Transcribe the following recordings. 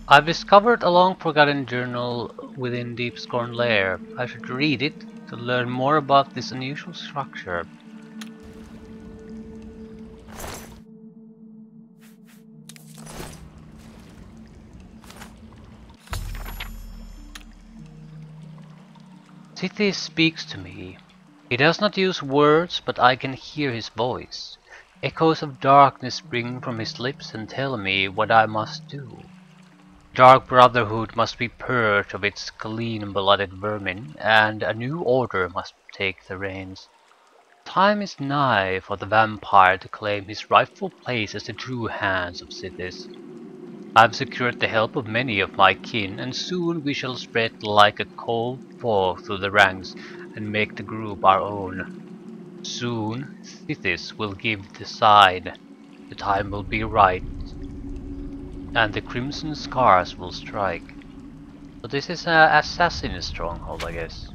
I've discovered a long-forgotten journal within Deepscorn Lair. I should read it to learn more about this unusual structure. Sithis speaks to me. He does not use words, but I can hear his voice. Echoes of darkness spring from his lips and tell me what I must do. Dark Brotherhood must be purged of its clean-blooded vermin, and a new order must take the reins. Time is nigh for the vampire to claim his rightful place as the true hands of Sithis. I've secured the help of many of my kin, and soon we shall spread like a cold fog through the ranks and make the group our own. Soon Sithis will give the sign, the time will be right, and the crimson scars will strike. So this is an assassin stronghold, I guess.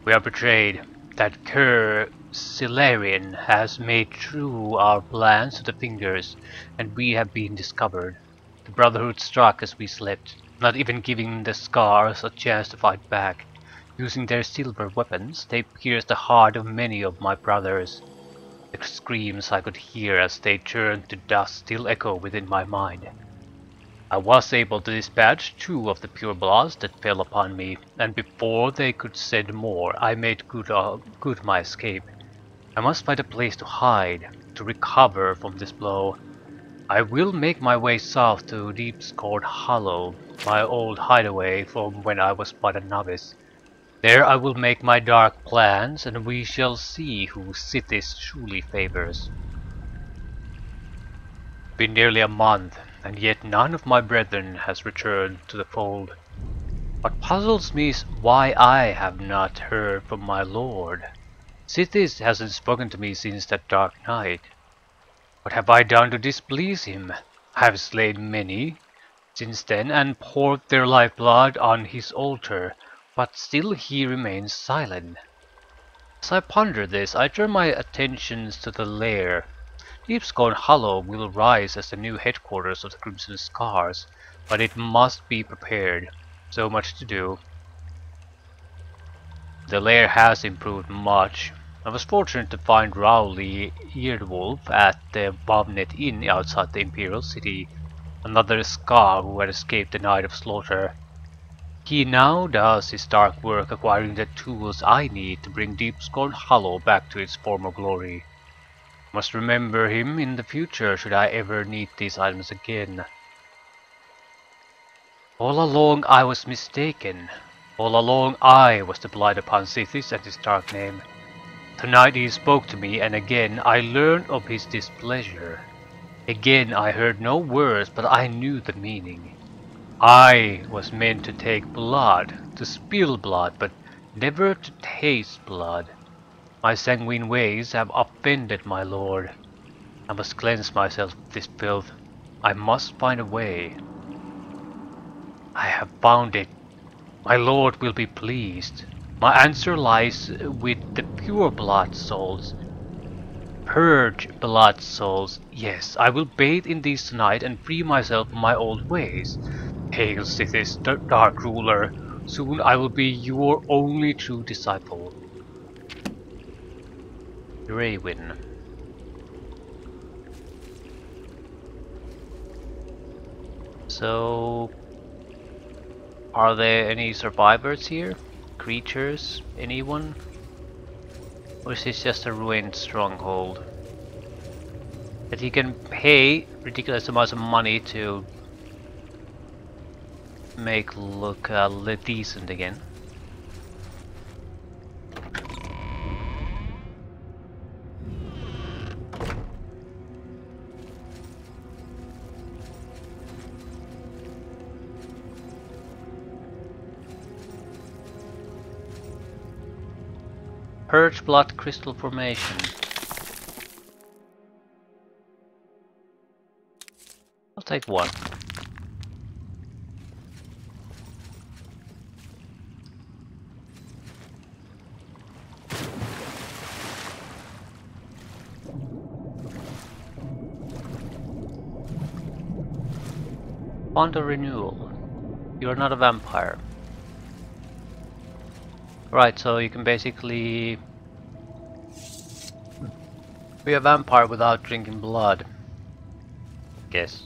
We are betrayed. That cur Silarian has made true our plans to the fingers, and we have been discovered. The Brotherhood struck as we slept, not even giving the scars a chance to fight back. Using their silver weapons, they pierced the heart of many of my brothers. The screams I could hear as they turned to dust still echo within my mind. I was able to dispatch 2 of the purebloods that fell upon me, and before they could send more, I made good my escape. I must find a place to hide, to recover from this blow. I will make my way south to Deepscourt Hollow, my old hideaway from when I was but a novice. There I will make my dark plans, and we shall see who Sithis truly favors. Been nearly a month, and yet none of my brethren has returned to the fold. What puzzles me is why I have not heard from my lord. Sithis hasn't spoken to me since that dark night. What have I done to displease him? I have slain many since then and poured their lifeblood on his altar, but still he remains silent. As I ponder this, I turn my attentions to the lair. Deepscorn Hollow will rise as the new headquarters of the Crimson Scars, but it must be prepared. So much to do. The lair has improved much. I was fortunate to find Rowley Earwolf at the Bovnet Inn outside the Imperial City, another Scar who had escaped the night of slaughter. He now does his dark work acquiring the tools I need to bring Deepscorn Hollow back to its former glory. Must remember him in the future should I ever need these items again. All along I was mistaken. All along I was the blight upon Sithis and his dark name. Tonight he spoke to me, and again I learned of his displeasure. Again I heard no words, but I knew the meaning. I was meant to take blood, to spill blood, but never to taste blood. My sanguine ways have offended my lord. I must cleanse myself of this filth. I must find a way. I have found it. My lord will be pleased. My answer lies with the pure blood souls. Purge blood souls. Yes, I will bathe in these tonight and free myself from my old ways. Hail Sithis, the dark ruler. Soon I will be your only true disciple. Raywin. So, are there any survivors here? Creatures? Anyone? Or is this just a ruined stronghold? That you can pay ridiculous amounts of money to make look decent again. Purge blood crystal formation. I'll take one. Bond of renewal. You're not a vampire. Right, so you can basically be a vampire without drinking blood. Guess.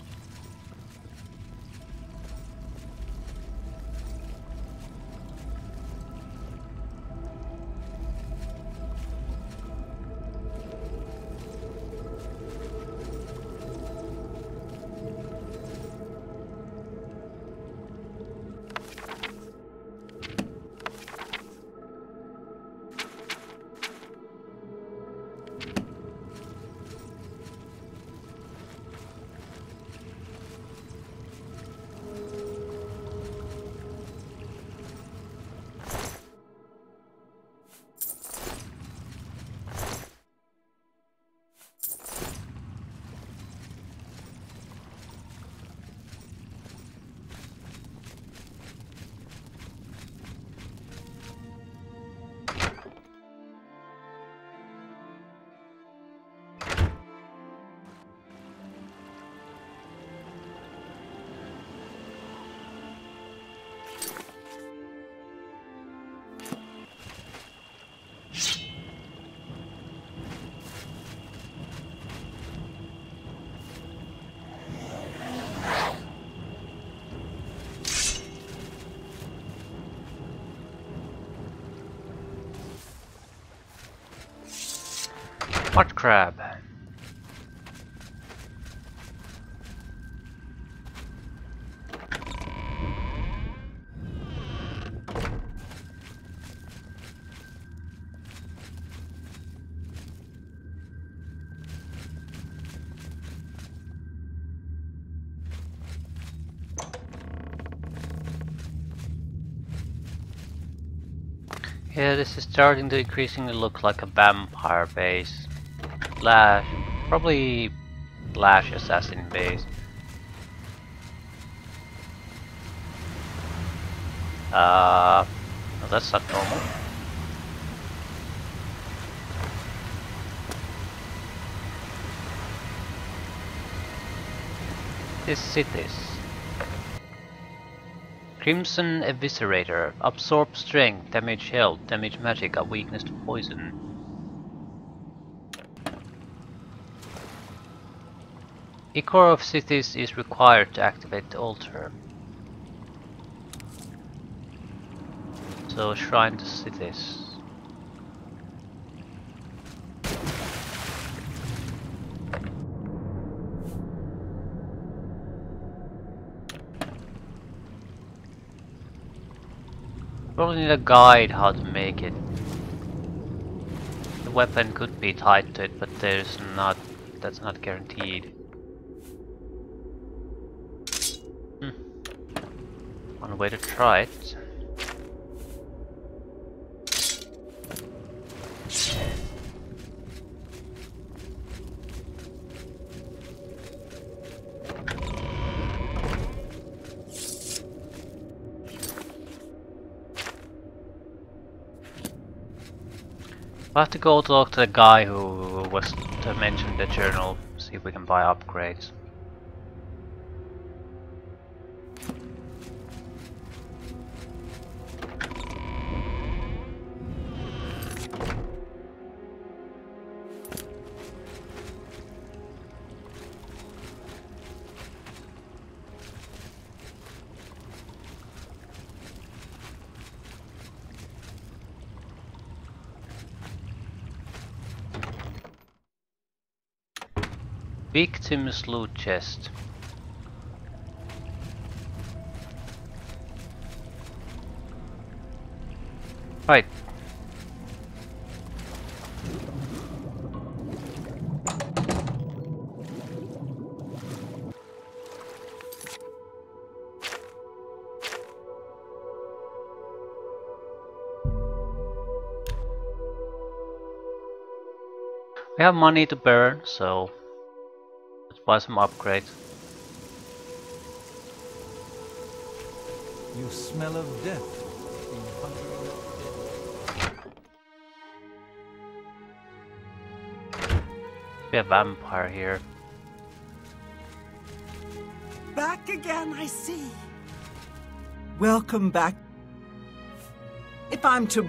What crab? Yeah, this is starting to increasingly look like a vampire base. Lash, probably Lash assassin base. No, that's not normal. This cities. Crimson Eviscerator. Absorb strength, damage health, damage magic, a weakness to poison. Ichor of Cities is required to activate the altar. So Shrine to Cities. Probably need a guide how to make it. The weapon could be tied to it, but there's not. That's not guaranteed. One way to try it. We'll have to go talk to the guy who was to mention the journal, see if we can buy upgrades. Victim's loot chest. Right. We have money to burn, so let's buy some upgrades. You smell of death. Be a vampire here. Back again, I see. Welcome back. If I'm to...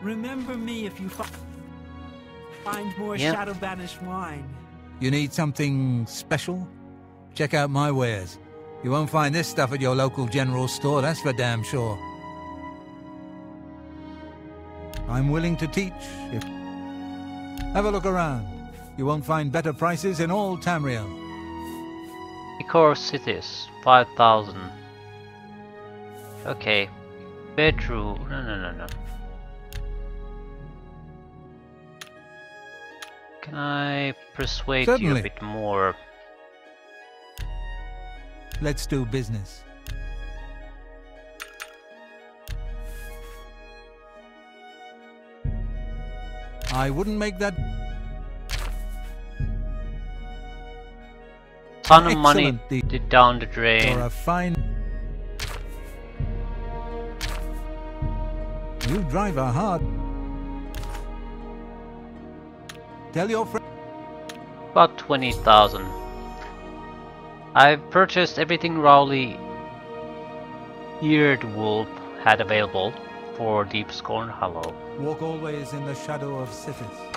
Remember me if you find more Shadow Banished wine. You need something special? Check out my wares. You won't find this stuff at your local general store, that's for damn sure. I'm willing to teach. Have a look around. You won't find better prices in all Tamriel. Core cities, 5,000. Okay. Bedroom. No. Can I persuade you a bit more? Let's do business. I wouldn't make that... Ton of money down the drain. For a fine... You drive her hard. Tell your friend... About 20,000. I've purchased everything Rowley Eared Wolf had available for Deep Scorn Hollow. Walk always in the shadow of Sithis.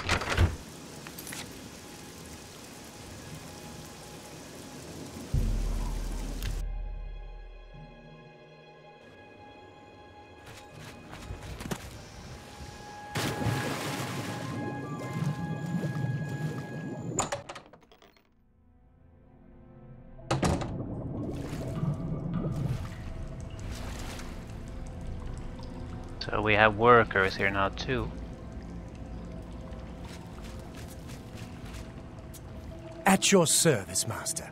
So we have workers here now too. At your service, Master.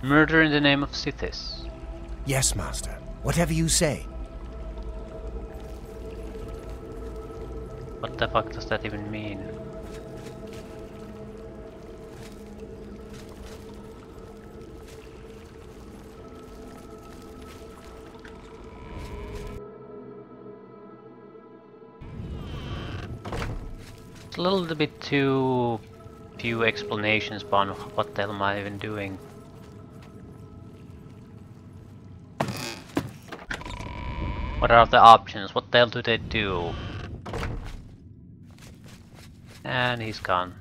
Murder in the name of Sithis. Yes, Master. Whatever you say. What the fuck does that even mean? A little bit too few explanations on what the hell am I even doing. What are the options? What the hell do they do? And he's gone.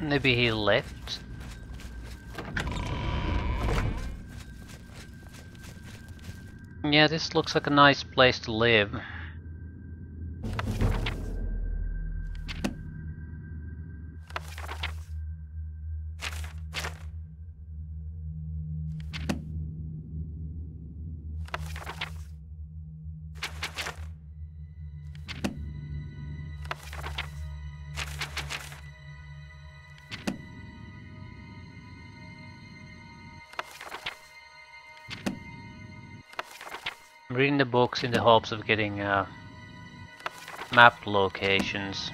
Maybe he left? Yeah, this looks like a nice place to live. I'm reading the books in the hopes of getting map locations.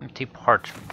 Empty parchment.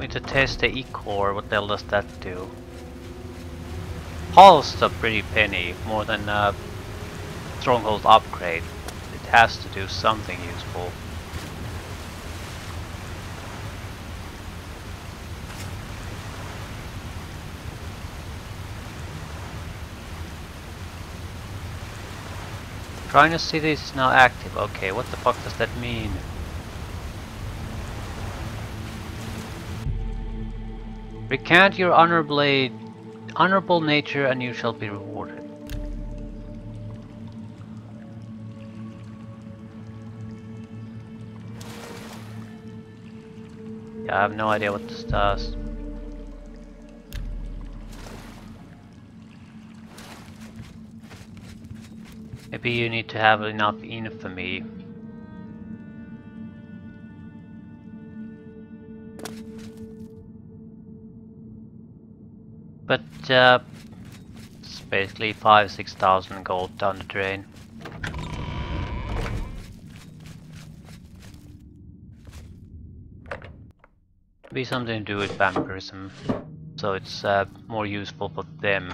me to test the E-core. What the hell does that do? Hull's a pretty penny, more than a stronghold upgrade. It has to do something useful. Trying to see this is now active. Okay, what the fuck does that mean? Recant your honorable nature and you shall be rewarded. Yeah, I have no idea what this does. Maybe you need to have enough infamy. But it's basically 5,000–6,000 gold down the drain. Be something to do with vampirism, so it's more useful for them.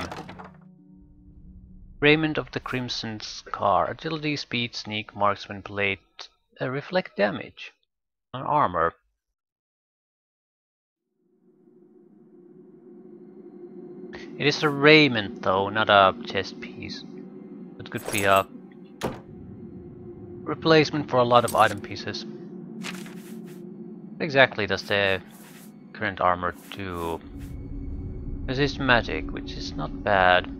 Raiment of the Crimson Scar. Agility, speed, sneak, marksman plate, reflect damage on armor. It is a raiment though, not a chest piece. It could be a replacement for a lot of item pieces. What exactly does the current armor do? This is magic, which is not bad.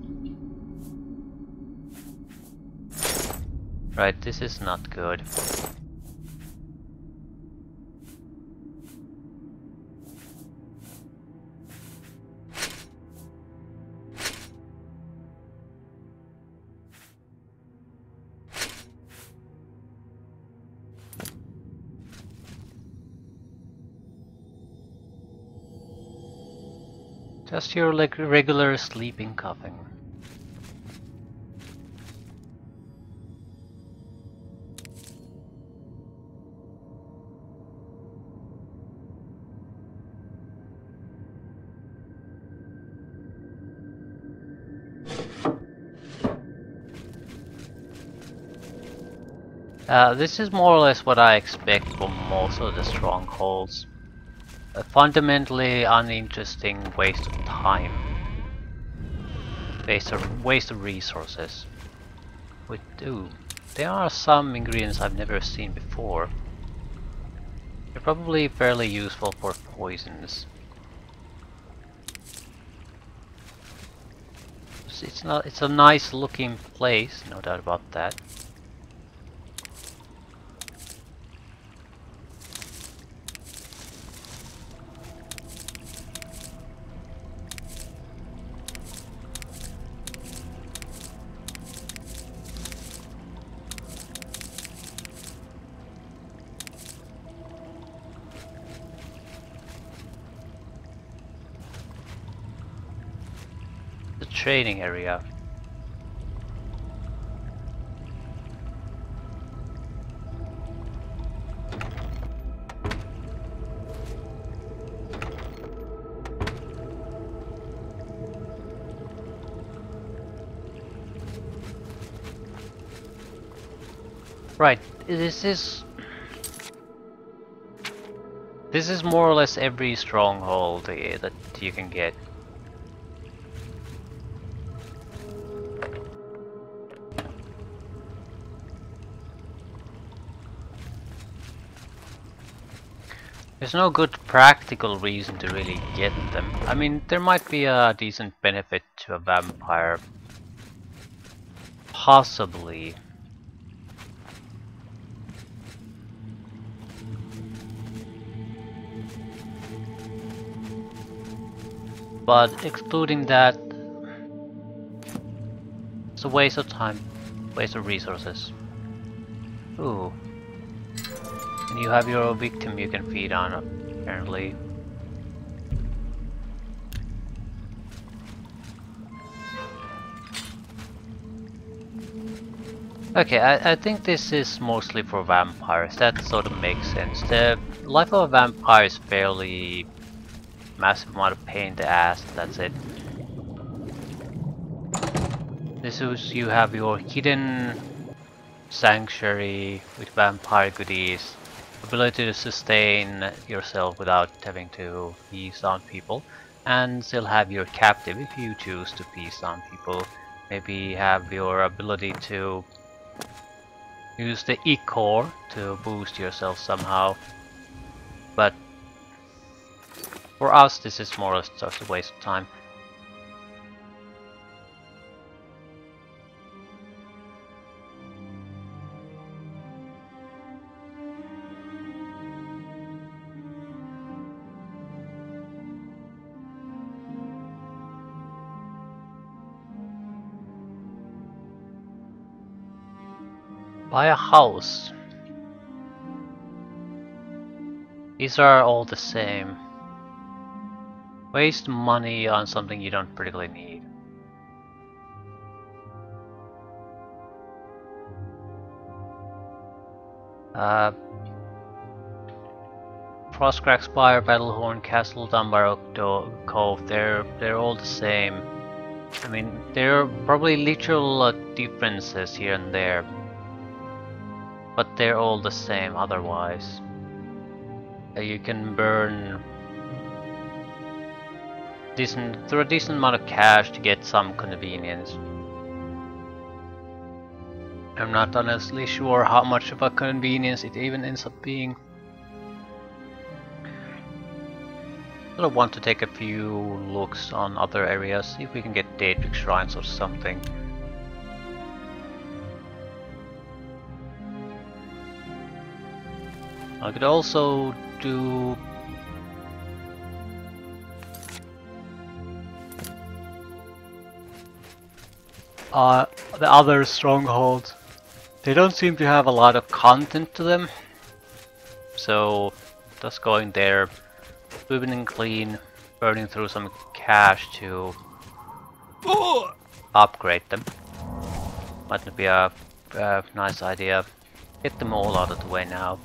Right, this is not good. Just your regular sleeping coughing. This is more or less what I expect from most of the strongholds. A fundamentally uninteresting waste of time. Waste of resources. There are some ingredients I've never seen before. They're probably fairly useful for poisons. It's a nice looking place, no doubt about that. Trading area. Right, this is more or less every stronghold that you can get. There's no good practical reason to really get them. I mean, there might be a decent benefit to a vampire. Possibly. But excluding that, it's a waste of time, waste of resources. Ooh. And you have your victim you can feed on, apparently. Okay, I think this is mostly for vampires. That sort of makes sense. The life of a vampire is fairly massive amount of pain in the ass, that's it. This is, you have your hidden sanctuary with vampire goodies, ability to sustain yourself without having to piece on people, and still have your captive if you choose to piece on people. Maybe have your ability to use the E-core to boost yourself somehow, but for us this is more or less just a waste of time. Buy a house. These are all the same. Waste money on something you don't particularly need. Frostcrack Spire, Battlehorn, Castle, Dunbar Cove, they're all the same. I mean, there are probably literal differences here and there, but they're all the same otherwise. You can burn through a decent amount of cash to get some convenience. I'm not honestly sure how much of a convenience it even ends up being. I want to take a few looks on other areas, see if we can get Daedric shrines or something. I could also do the other strongholds. They don't seem to have a lot of content to them, so just going there, sweeping and clean, burning through some cash to upgrade them. Might be a nice idea. Get them all out of the way now.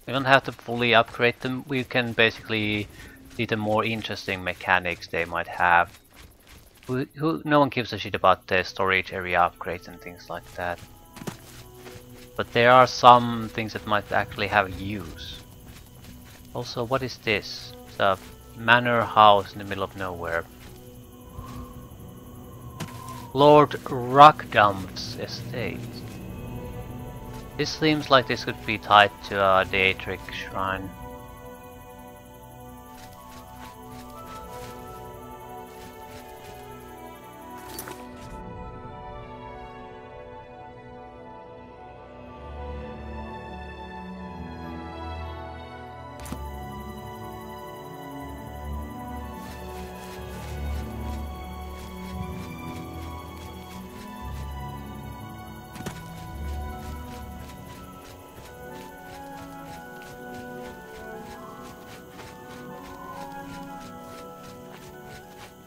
We don't have to fully upgrade them, we can basically see the more interesting mechanics they might have. No one gives a shit about the storage area upgrades and things like that. But there are some things that might actually have use. Also, what is this? It's a manor house in the middle of nowhere. Lord Rockdump's estate. This seems like this could be tied to a Daedric shrine.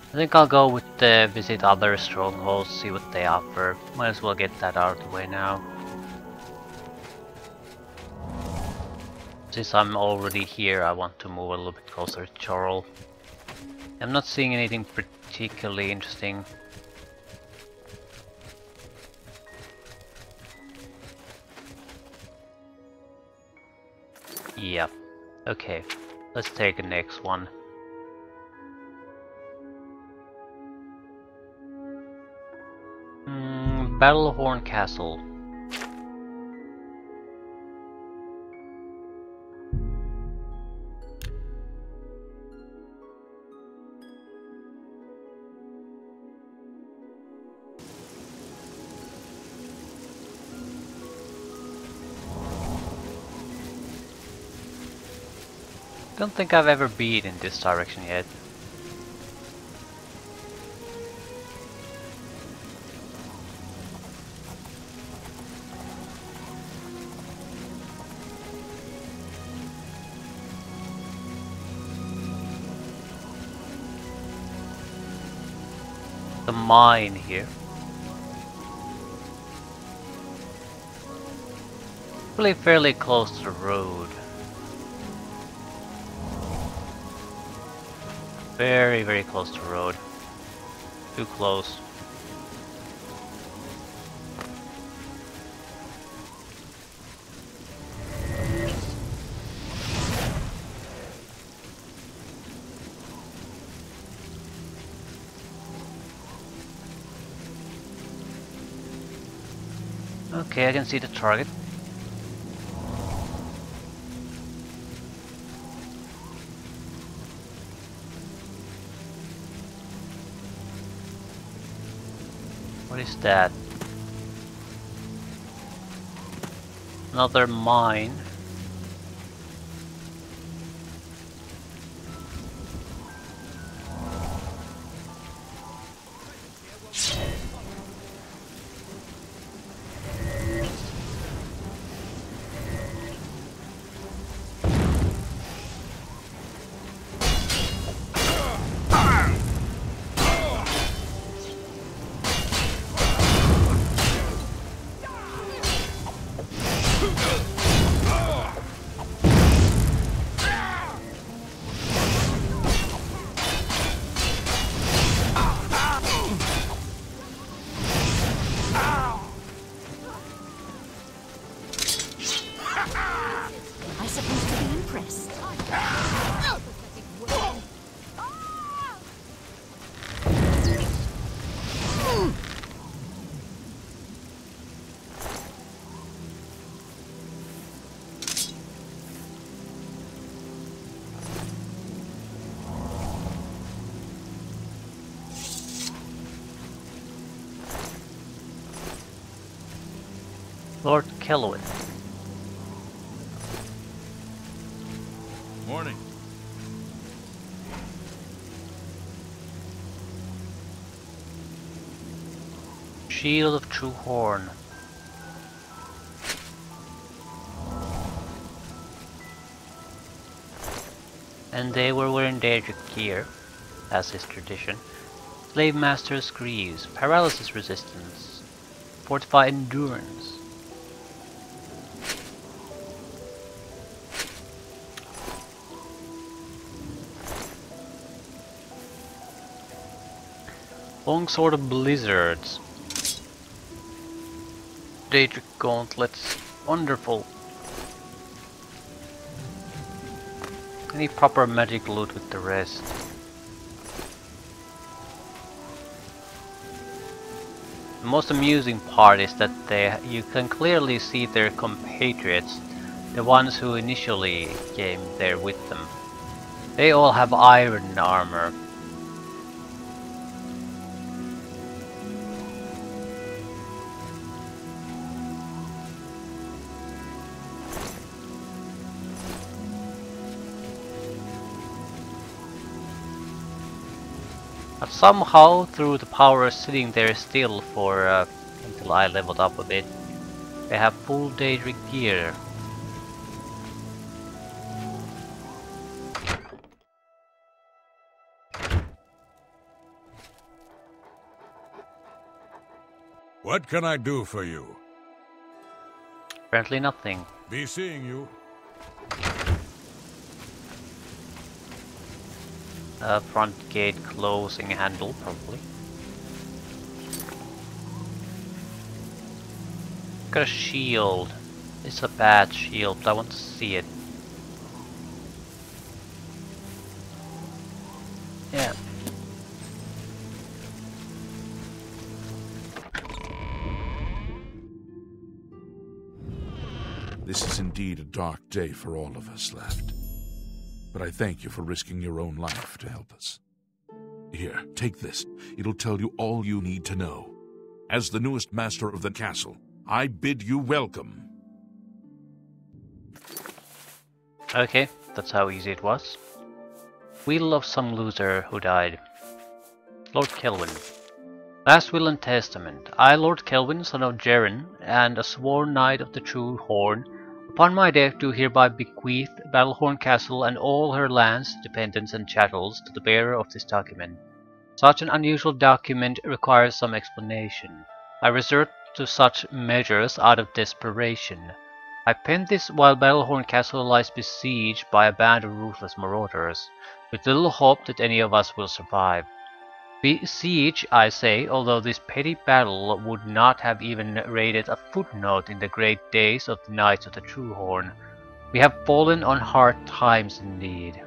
I think I'll go with the visit other strongholds, see what they offer. Might as well get that out of the way now. Since I'm already here, I want to move a little bit closer to Chorrol. I'm not seeing anything particularly interesting. Yep. Okay, let's take the next one. Battlehorn Castle. Don't think I've ever been in this direction yet. The mine here. Probably fairly close to the road. Very, very close to the road. Too close. Okay, I can see the target. What is that? Another mine. I supposed to be impressed. Lord Kelwin. Morning. Shield of True Horn. And they were wearing their gear, as is tradition. Slave Master's Greaves, Paralysis Resistance, Fortify Endurance. Longsword of Blizzards. Daedric Gauntlets. Wonderful. Any proper magic loot with the rest. The most amusing part is that you can clearly see their compatriots, the ones who initially came there with them. They all have iron armor. But somehow, through the power of sitting there still for until I leveled up a bit, they have full Daedric gear. What can I do for you? Apparently nothing. Be seeing you. Front gate closing handle, probably. Got a shield. It's a bad shield, but I want to see it. Yeah. This is indeed a dark day for all of us left. But I thank you for risking your own life to help us. Here, take this. It'll tell you all you need to know. As the newest master of the castle, I bid you welcome. Okay, that's how easy it was. Will of some loser who died. Lord Kelwin. Last will and testament. I, Lord Kelwin, son of Jeren, and a sworn knight of the True Horn, upon my death do hereby bequeath Battlehorn Castle and all her lands, dependents, and chattels to the bearer of this document. Such an unusual document requires some explanation. I resort to such measures out of desperation. I penned this while Battlehorn Castle lies besieged by a band of ruthless marauders. with little hope that any of us will survive. Siege, I say, although this petty battle would not have even rated a footnote in the great days of the Knights of the True Horn. We have fallen on hard times indeed.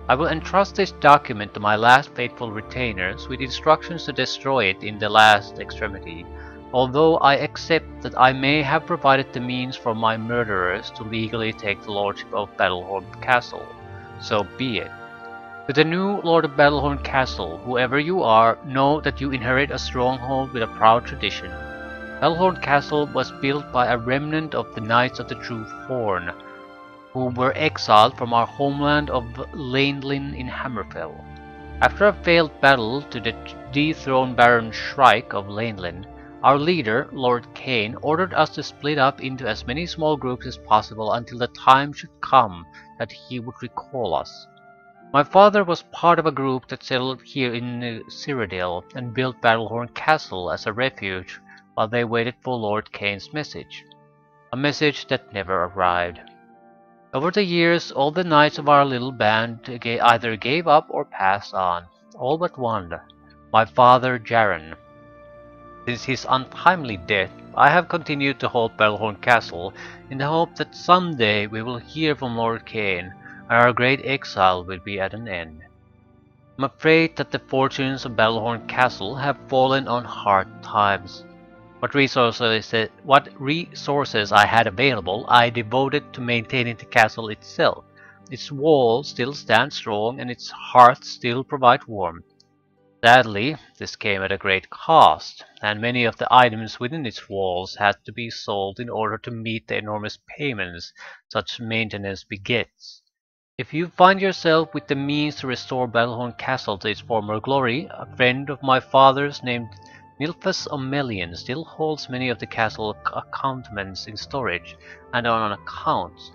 I will entrust this document to my last faithful retainers with instructions to destroy it in the last extremity, although I accept that I may have provided the means for my murderers to legally take the lordship of Battlehorn Castle. So be it. To the new Lord of Battlehorn Castle, whoever you are, know that you inherit a stronghold with a proud tradition. Battlehorn Castle was built by a remnant of the Knights of the True Horn, who were exiled from our homeland of Lanelin in Hammerfell. After a failed battle to dethrone Baron Shrike of Lanelin, our leader, Lord Kane, ordered us to split up into as many small groups as possible until the time should come that he would recall us. My father was part of a group that settled here in Cyrodiil and built Battlehorn Castle as a refuge while they waited for Lord Kane's message. A message that never arrived. Over the years, all the knights of our little band either gave up or passed on, all but one, my father Jaren. Since his untimely death, I have continued to hold Battlehorn Castle in the hope that someday we will hear from Lord Kane and our great exile will be at an end. I'm afraid that the fortunes of Battlehorn Castle have fallen on hard times. What resources I had available, I devoted to maintaining the castle itself. Its walls still stand strong and its hearths still provide warmth. Sadly, this came at a great cost, and many of the items within its walls had to be sold in order to meet the enormous payments such maintenance begets. If you find yourself with the means to restore Battlehorn Castle to its former glory, a friend of my father's named Nilphas Omelian still holds many of the castle accoutrements in storage and on accounts.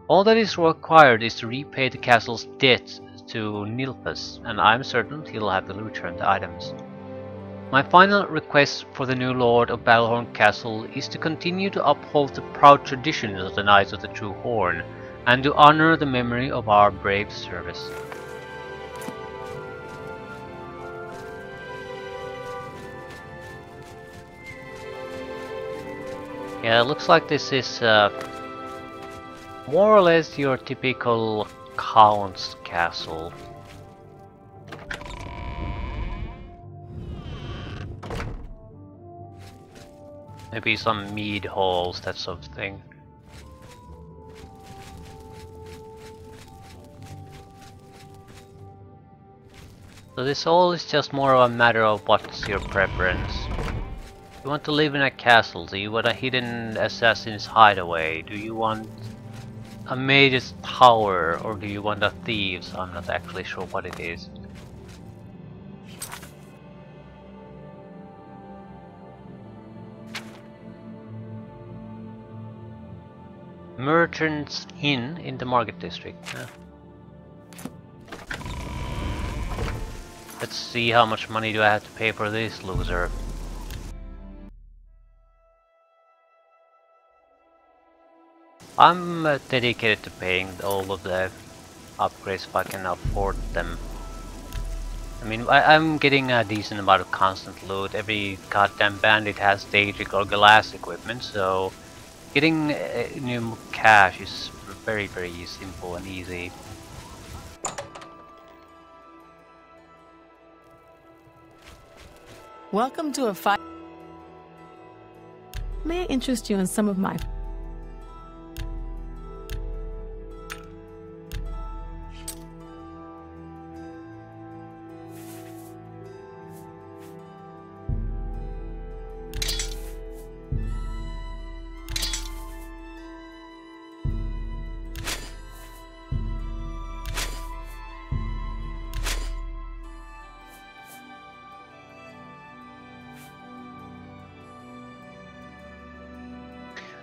All that is required is to repay the castle's debt to Nilphas, and I'm certain he'll happily return the items. My final request for the new Lord of Battlehorn Castle is to continue to uphold the proud traditions of the Knights of the True Horn, and to honor the memory of our brave service. Yeah, it looks like this is more or less your typical Count's castle. Maybe some mead halls, that sort of thing. So this all is just more of a matter of what's your preference. You want to live in a castle? Do you want a hidden assassin's hideaway? Do you want a mage's tower? Or do you want a thieves? I'm not actually sure what it is. Merchant's Inn in the Market District. Let's see how much money do I have to pay for this loser. I'm dedicated to paying all of the upgrades if I can afford them. I mean, I'm getting a decent amount of constant loot. Every goddamn bandit has Daedric or glass equipment, so getting new cash is very, very simple and easy. Welcome to a fight. May I interest you in some of my...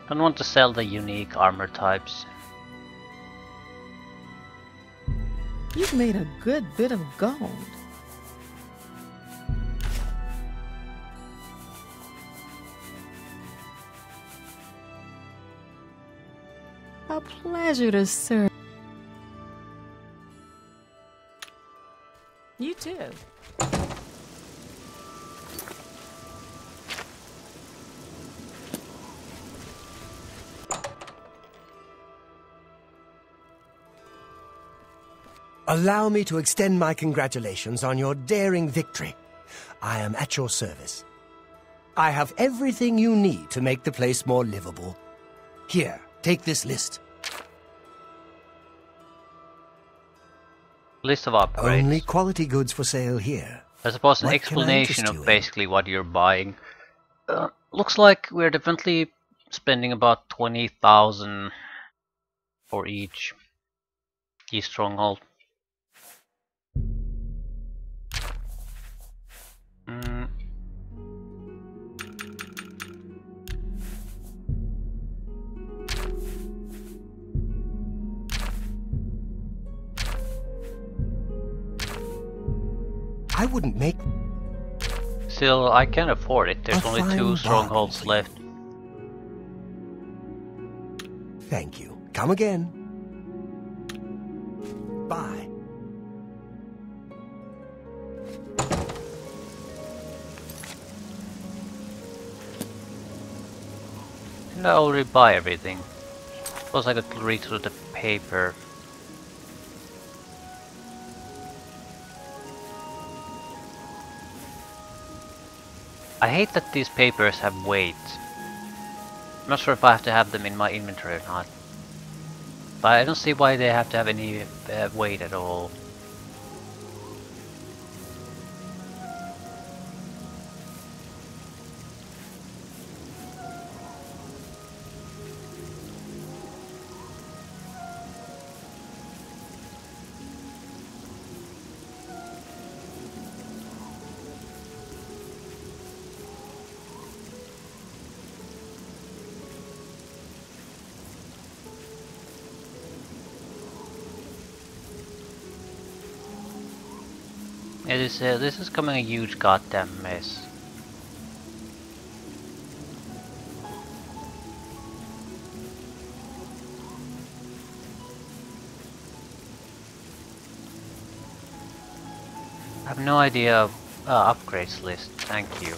Don't want to sell the unique armor types. You've made a good bit of gold. A pleasure to serve. too. Allow me to extend my congratulations on your daring victory. I am at your service. I have everything you need to make the place more livable. Here, take this list. List of upgrades. Only quality goods for sale here. I suppose an What can I explanation interest you of in? basically what you're buying. Looks like we're definitely spending about 20,000 for each key stronghold. I wouldn't make... Still, I can afford it. There's A only fine 2 strongholds bargain for left. Thank you. Come again. Bye. Didn't I already buy everything? Suppose I could read through the paper. I hate that these papers have weight. I'm not sure if I have to have them in my inventory or not. But I don't see why they have to have any weight at all. This is becoming a huge goddamn mess. I have no idea of upgrades list. Thank you.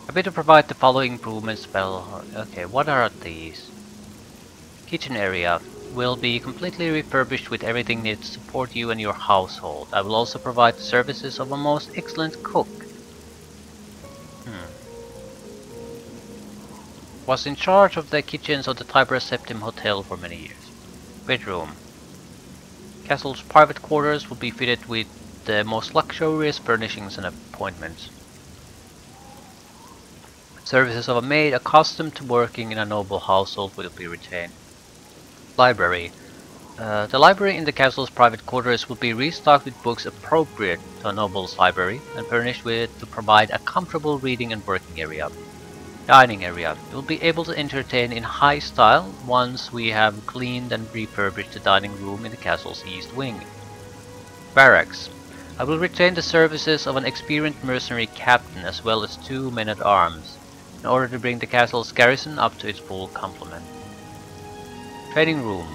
Happy to provide the following improvements spell. Okay, what are these? Kitchen area will be completely refurbished with everything needed to support you and your household. I will also provide the services of a most excellent cook. Was in charge of the kitchens of the Tiber Septim Hotel for many years. Bedroom. Castle's private quarters will be fitted with the most luxurious furnishings and appointments. Services of a maid accustomed to working in a noble household will be retained. Library. The library in the castle's private quarters will be restocked with books appropriate to a noble's library and furnished with to provide a comfortable reading and working area. Dining area. You will be able to entertain in high style once we have cleaned and refurbished the dining room in the castle's east wing. Barracks. I will retain the services of an experienced mercenary captain as well as 2 men-at-arms in order to bring the castle's garrison up to its full complement. Training room.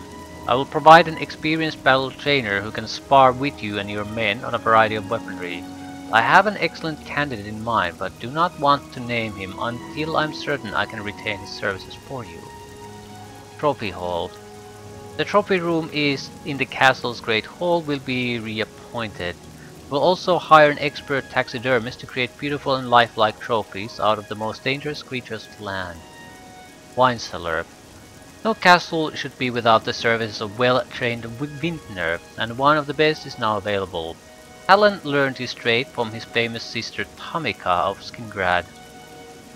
I will provide an experienced battle trainer who can spar with you and your men on a variety of weaponry. I have an excellent candidate in mind, but do not want to name him until I'm certain I can retain his services for you. Trophy hall. The trophy room is in the castle's great hall will be reappointed. We'll also hire an expert taxidermist to create beautiful and lifelike trophies out of the most dangerous creatures of the land. Wine cellar. No castle should be without the services of well-trained vintner, and one of the best is now available. Alan learned his trade from his famous sister Tamika of Skingrad.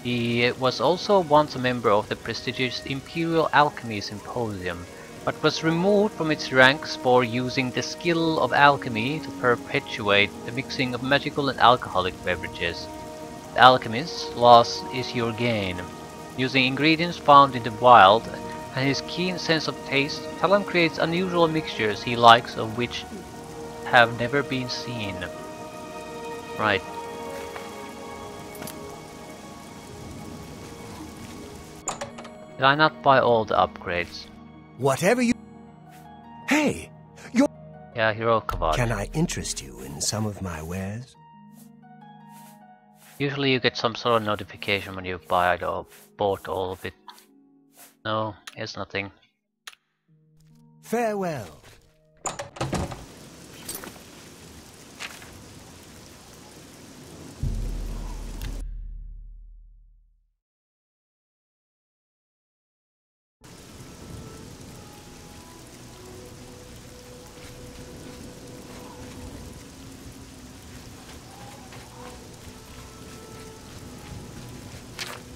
He was also once a member of the prestigious Imperial Alchemy Symposium, but was removed from its ranks for using the skill of alchemy to perpetuate the mixing of magical and alcoholic beverages. The alchemist's loss is your gain. Using ingredients found in the wild and his keen sense of taste, Talon creates unusual mixtures he likes of which have never been seen. Right. Did I not buy all the upgrades? Whatever you... Hey! You're... Yeah, Yeah, hero kavad. Can I interest you in some of my wares? Usually you get some sort of notification when you buy it or bought all of it. No, here's nothing. Farewell.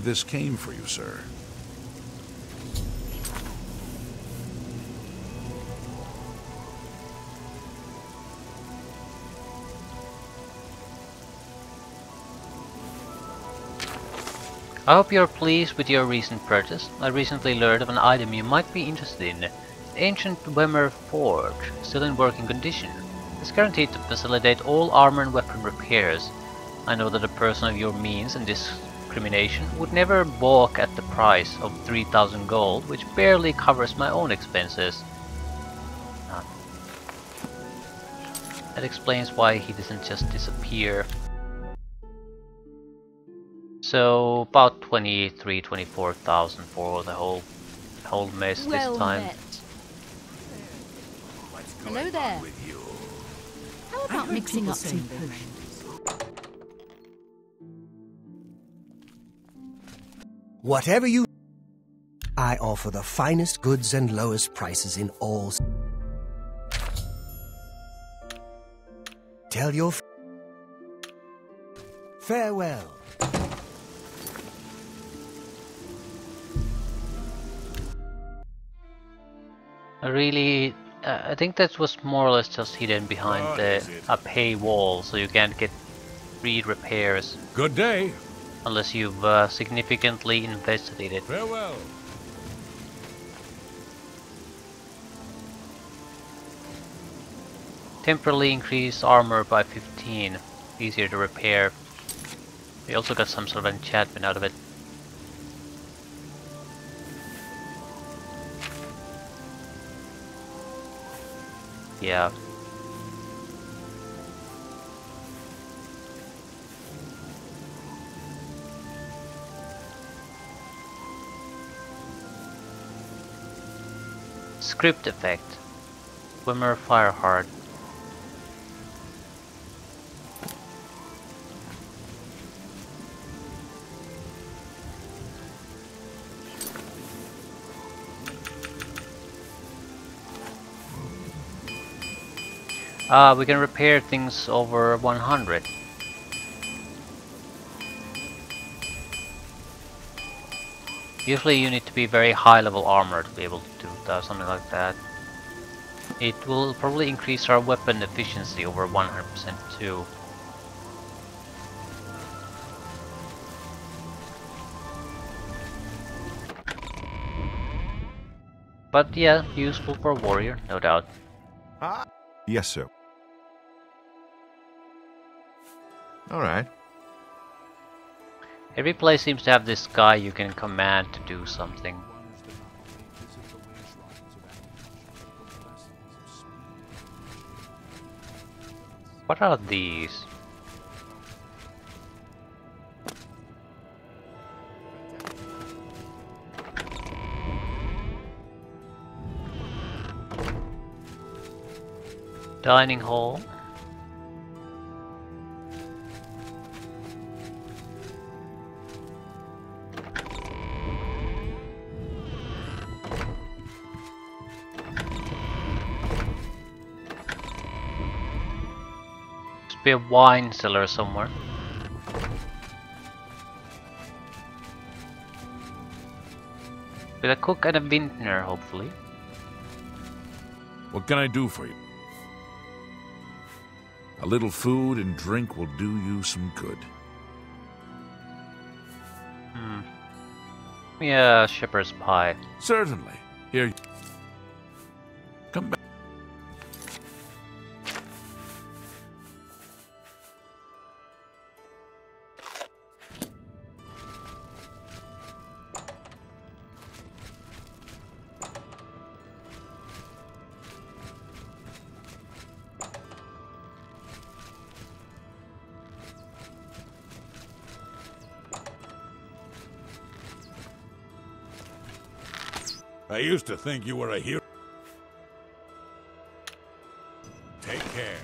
This came for you, sir. I hope you're pleased with your recent purchase. I recently learned of an item you might be interested in. The ancient Wemmer Forge, still in working condition. It's guaranteed to facilitate all armor and weapon repairs. I know that a person of your means and discrimination would never balk at the price of 3,000 gold, which barely covers my own expenses. That explains why he doesn't just disappear. So about 24,000 for the whole mess Well this time. met. Hello there. How about mixing up some potions? Whatever you... I offer the finest goods and lowest prices in all... Tell your... Farewell. I think that was more or less just hidden behind a paywall, so you can't get free repairs. Good day. Unless you've significantly invested in it. Farewell. Temporarily increase armor by 15. Easier to repair. We also got some sort of enchantment out of it. Yeah. Script effect. Swimmer Firehard. We can repair things over 100. Usually you need to be very high level armor to be able to do that, something like that. It will probably increase our weapon efficiency over 100% too. But yeah, useful for a warrior, no doubt. Yes, sir. All right. Every place seems to have this guy you can command to do something. What are these? Dining hall. Must be a wine cellar somewhere. With a cook and a vintner, hopefully. What can I do for you? A little food and drink will do you some good. Yeah, shepherd's pie. Certainly. Here. Come back. I used to think you were a hero. Take care.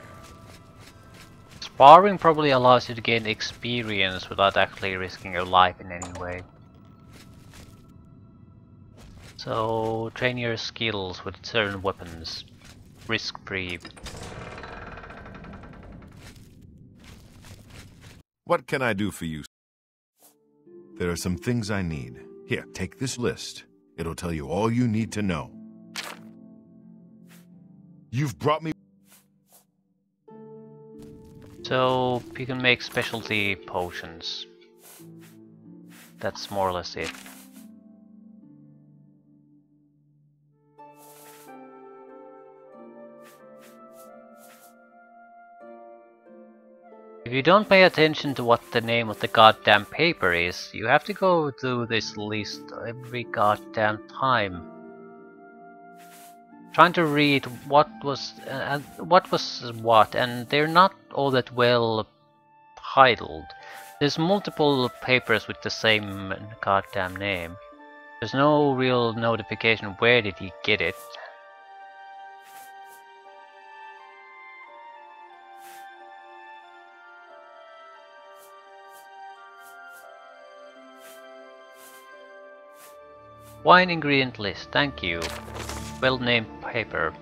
Sparring probably allows you to gain experience without actually risking your life in any way. So train your skills with certain weapons, risk-free. What can I do for you? There are some things I need. Here, take this list. It'll tell you all you need to know. You've brought me... So you can make specialty potions. That's more or less it. If you don't pay attention to what the name of the goddamn paper is, you have to go through this list every goddamn time. Trying to read what was what, and they're not all that well titled. There's multiple papers with the same goddamn name. There's no real notification where did he get it. Wine ingredient list, thank you. Well named paper.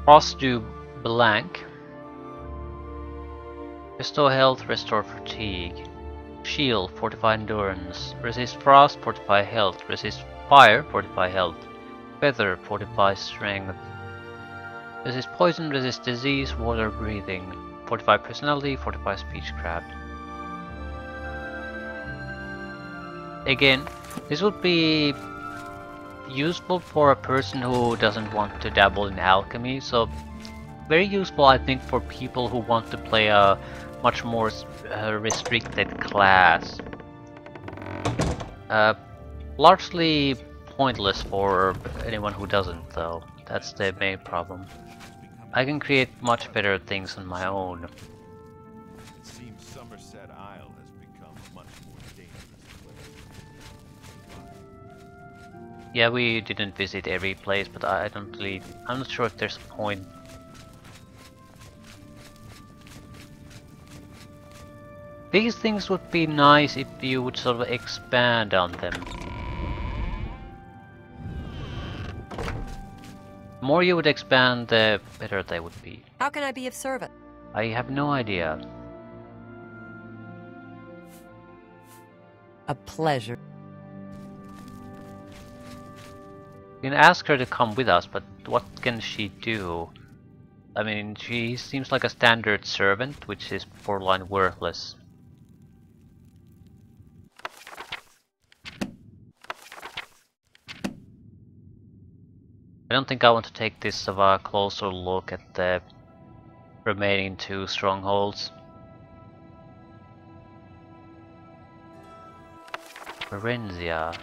Frost Dew blank. Restore health, restore fatigue. Shield, fortify endurance. Resist frost, fortify health. Resist fire, fortify health. Feather, fortify strength. Resist poison, resist disease, water breathing. Fortify personality, fortify speechcraft. Again, this would be useful for a person who doesn't want to dabble in alchemy, so very useful I think for people who want to play a much more restricted class. Largely pointless for anyone who doesn't though, that's the main problem. I can create much better things on my own. It seems Somerset Isle has become a much more dangerous place. Yeah, we didn't visit every place, but I'm not sure if there's a point. These things would be nice if you would sort of expand on them. The more you would expand, the better they would be. How can I be of service? I have no idea. A pleasure. You can ask her to come with us, but what can she do? I mean, she seems like a standard servant, which is borderline worthless. I don't think I want to take this of a closer look at the remaining two strongholds. Varenzia.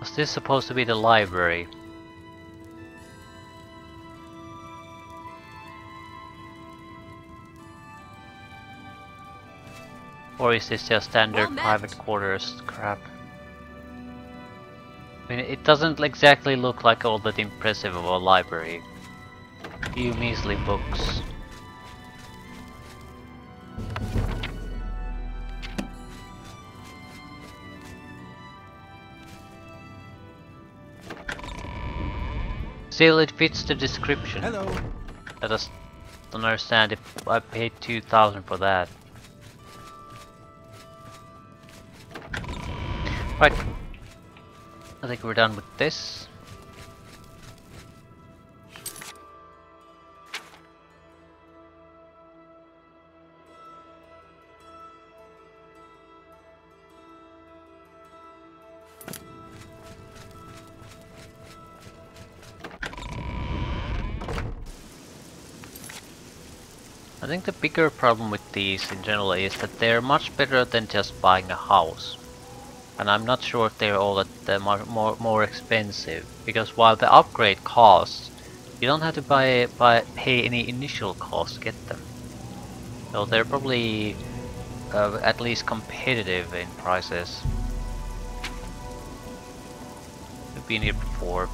Was this supposed to be the library? Or is this just standard private quarters crap? I mean, it doesn't exactly look like all that impressive of a library. A few measly books. Still, it fits the description. Hello. I just don't understand if I paid 2,000 for that. Right. I think we're done with this. I think the bigger problem with these in general is that they're much better than just buying a house. And I'm not sure if they're all that more expensive, because while the upgrade costs, you don't have to pay any initial cost to get them. So they're probably at least competitive in prices. We've been here before.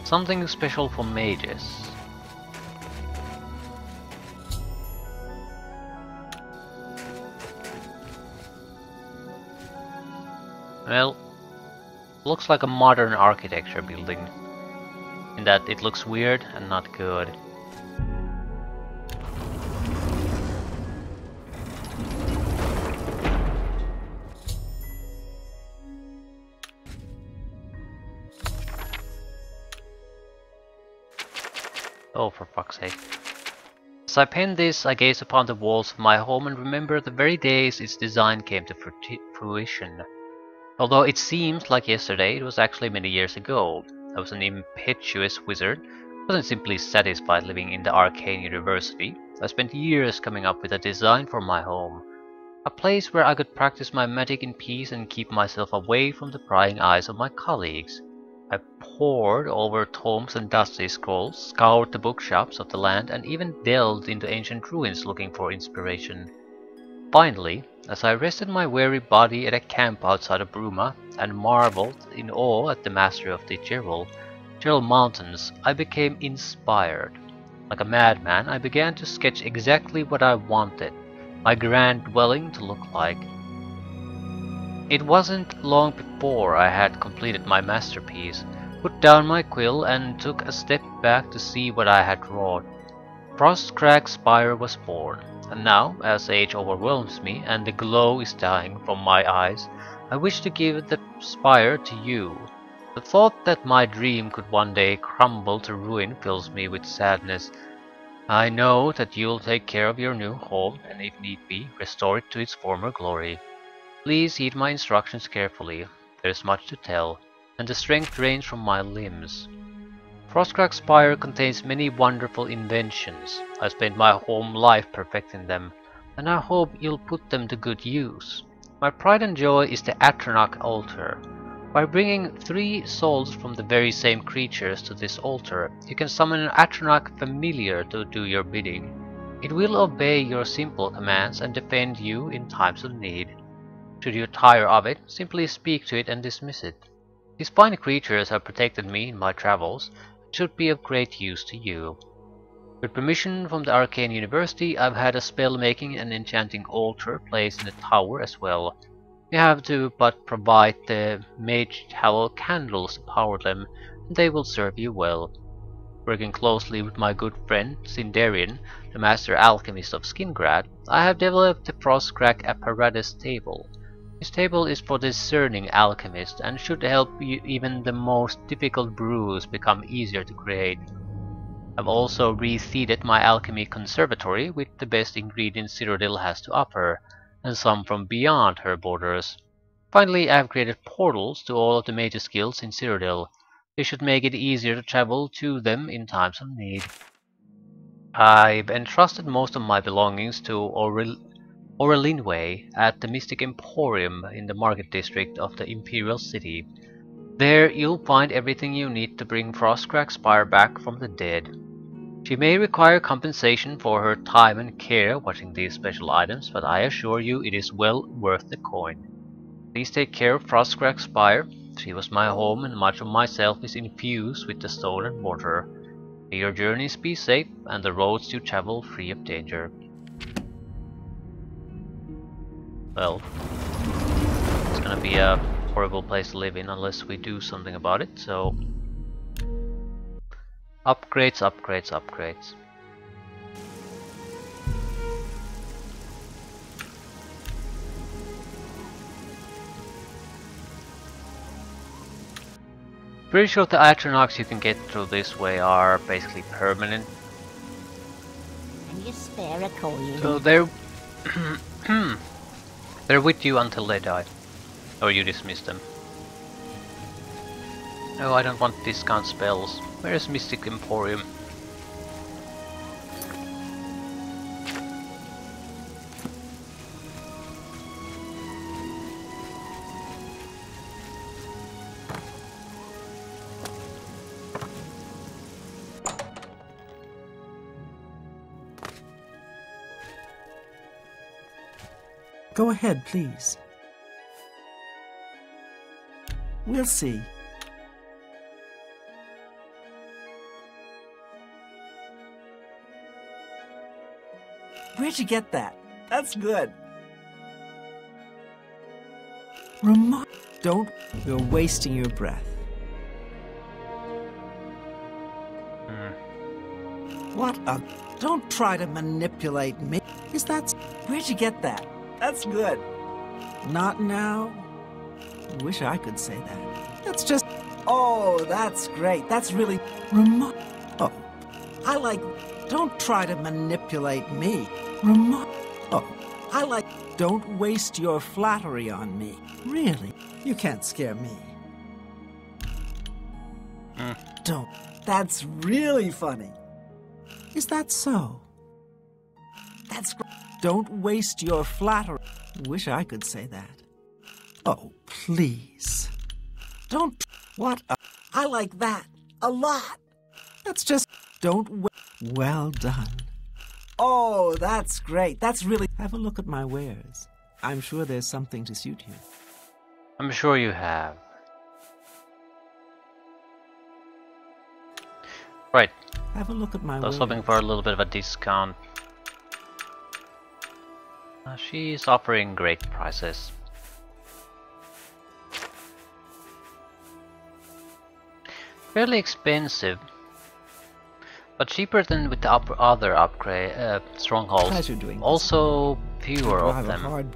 Something special for mages. Well, looks like a modern architecture building, in that it looks weird and not good. Oh, for fuck's sake. As I penned this, I gazed upon the walls of my home and remembered the very days its design came to fruition. Although it seems like yesterday, it was actually many years ago. I was an impetuous wizard, wasn't simply satisfied living in the arcane university. I spent years coming up with a design for my home. A place where I could practice my magic in peace and keep myself away from the prying eyes of my colleagues. I pored over tomes and dusty scrolls, scoured the bookshops of the land, and even delved into ancient ruins looking for inspiration. Finally, as I rested my weary body at a camp outside of Bruma and marveled in awe at the mastery of the Gerald Mountains, I became inspired. Like a madman, I began to sketch exactly what I wanted my grand dwelling to look like. It wasn't long before I had completed my masterpiece, put down my quill, and took a step back to see what I had wrought. Frostcrag Spire was born, and now, as age overwhelms me and the glow is dying from my eyes, I wish to give the spire to you. The thought that my dream could one day crumble to ruin fills me with sadness. I know that you'll take care of your new home, and if need be, restore it to its former glory. Please heed my instructions carefully. There's much to tell, and the strength drains from my limbs. Frostcrag Spire contains many wonderful inventions. I spent my home life perfecting them, and I hope you'll put them to good use. My pride and joy is the Atronach altar. By bringing 3 souls from the very same creatures to this altar, you can summon an Atronach familiar to do your bidding. It will obey your simple commands and defend you in times of need. Should you tire of it, simply speak to it and dismiss it. These fine creatures have protected me in my travels and should be of great use to you. With permission from the Arcane University, I've had a spell-making and enchanting altar placed in the tower as well. You have to but provide the mage tallow candles to power them, and they will serve you well. Working closely with my good friend Sindarian, the master alchemist of Skingrad, I have developed the Frostcrag apparatus table. This table is for discerning alchemists and should help even the most difficult brews become easier to create. I've also reseeded my alchemy conservatory with the best ingredients Cyrodiil has to offer, and some from beyond her borders. Finally, I have created portals to all of the major skills in Cyrodiil. They should make it easier to travel to them in times of need. I've entrusted most of my belongings to Aurelinway at the Mystic Emporium in the market district of the Imperial City. There you'll find everything you need to bring Frostcrag Spire back from the dead. She may require compensation for her time and care watching these special items, but I assure you it is well worth the coin. Please take care of Frostcrag Spire. She was my home, and much of myself is infused with the stone and mortar. May your journeys be safe, and the roads you travel free of danger. Well, it's gonna be a horrible place to live in unless we do something about it, so... Upgrades, upgrades, upgrades. Pretty sure the Atronachs you can get through this way are basically permanent. Can you spare a coin? So they're they're with you until they die. Or you dismiss them. No, I don't want discount spells. Where's Mystic Emporium? Go ahead, please. We'll see. Where'd you get that? That's good. Don't. You're wasting your breath. What a... Don't try to manipulate me. Is that... Where'd you get that? That's good. Not now. Wish I could say that. That's just... Oh, that's great. That's really... Oh, I like... Don't try to manipulate me. Oh, I like... Don't waste your flattery on me. Really? You can't scare me. Don't. That's really funny. Is that so? That's great. Don't waste your flattery. Wish I could say that. Oh, please. Don't... What a... I like that. A lot. That's just... Don't... Well done. Oh, that's great. That's really... Have a look at my wares. I'm sure there's something to suit you. I'm sure you have. Right. Have a look at my I was wares. hoping for a little bit of a discount. She's offering great prices. Fairly expensive, but cheaper than with the other upgrade strongholds. Pleasure doing this. Also fewer Drive of a them. hard...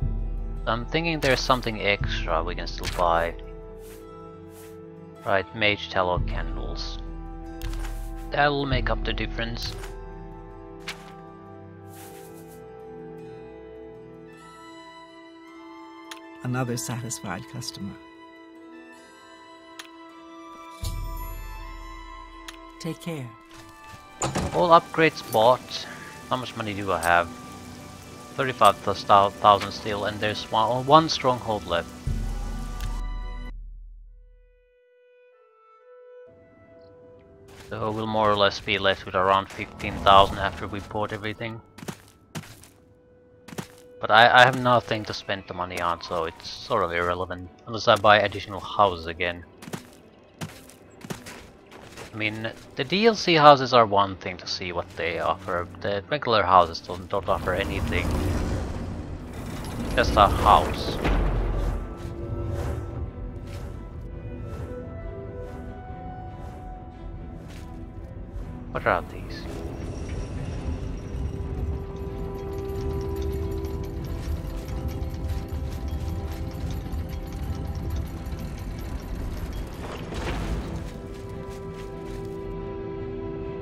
I'm thinking there's something extra we can still buy. Right, mage tallow candles. That'll make up the difference. Another satisfied customer. Take care. All upgrades bought. How much money do I have? 35,000 still, and there's one stronghold left. So we'll more or less be left with around 15,000 after we bought everything. But I have nothing to spend the money on, so it's sort of irrelevant, unless I buy additional houses again. I mean, the DLC houses are one thing to see what they offer. The regular houses don't offer anything. Just a house. What are these?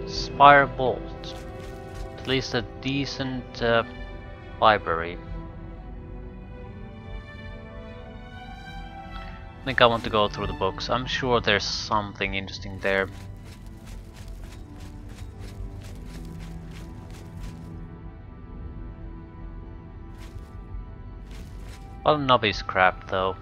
Spire Bolt. At least a decent library. I think I want to go through the books. I'm sure there's something interesting there. A lot of novice crap though.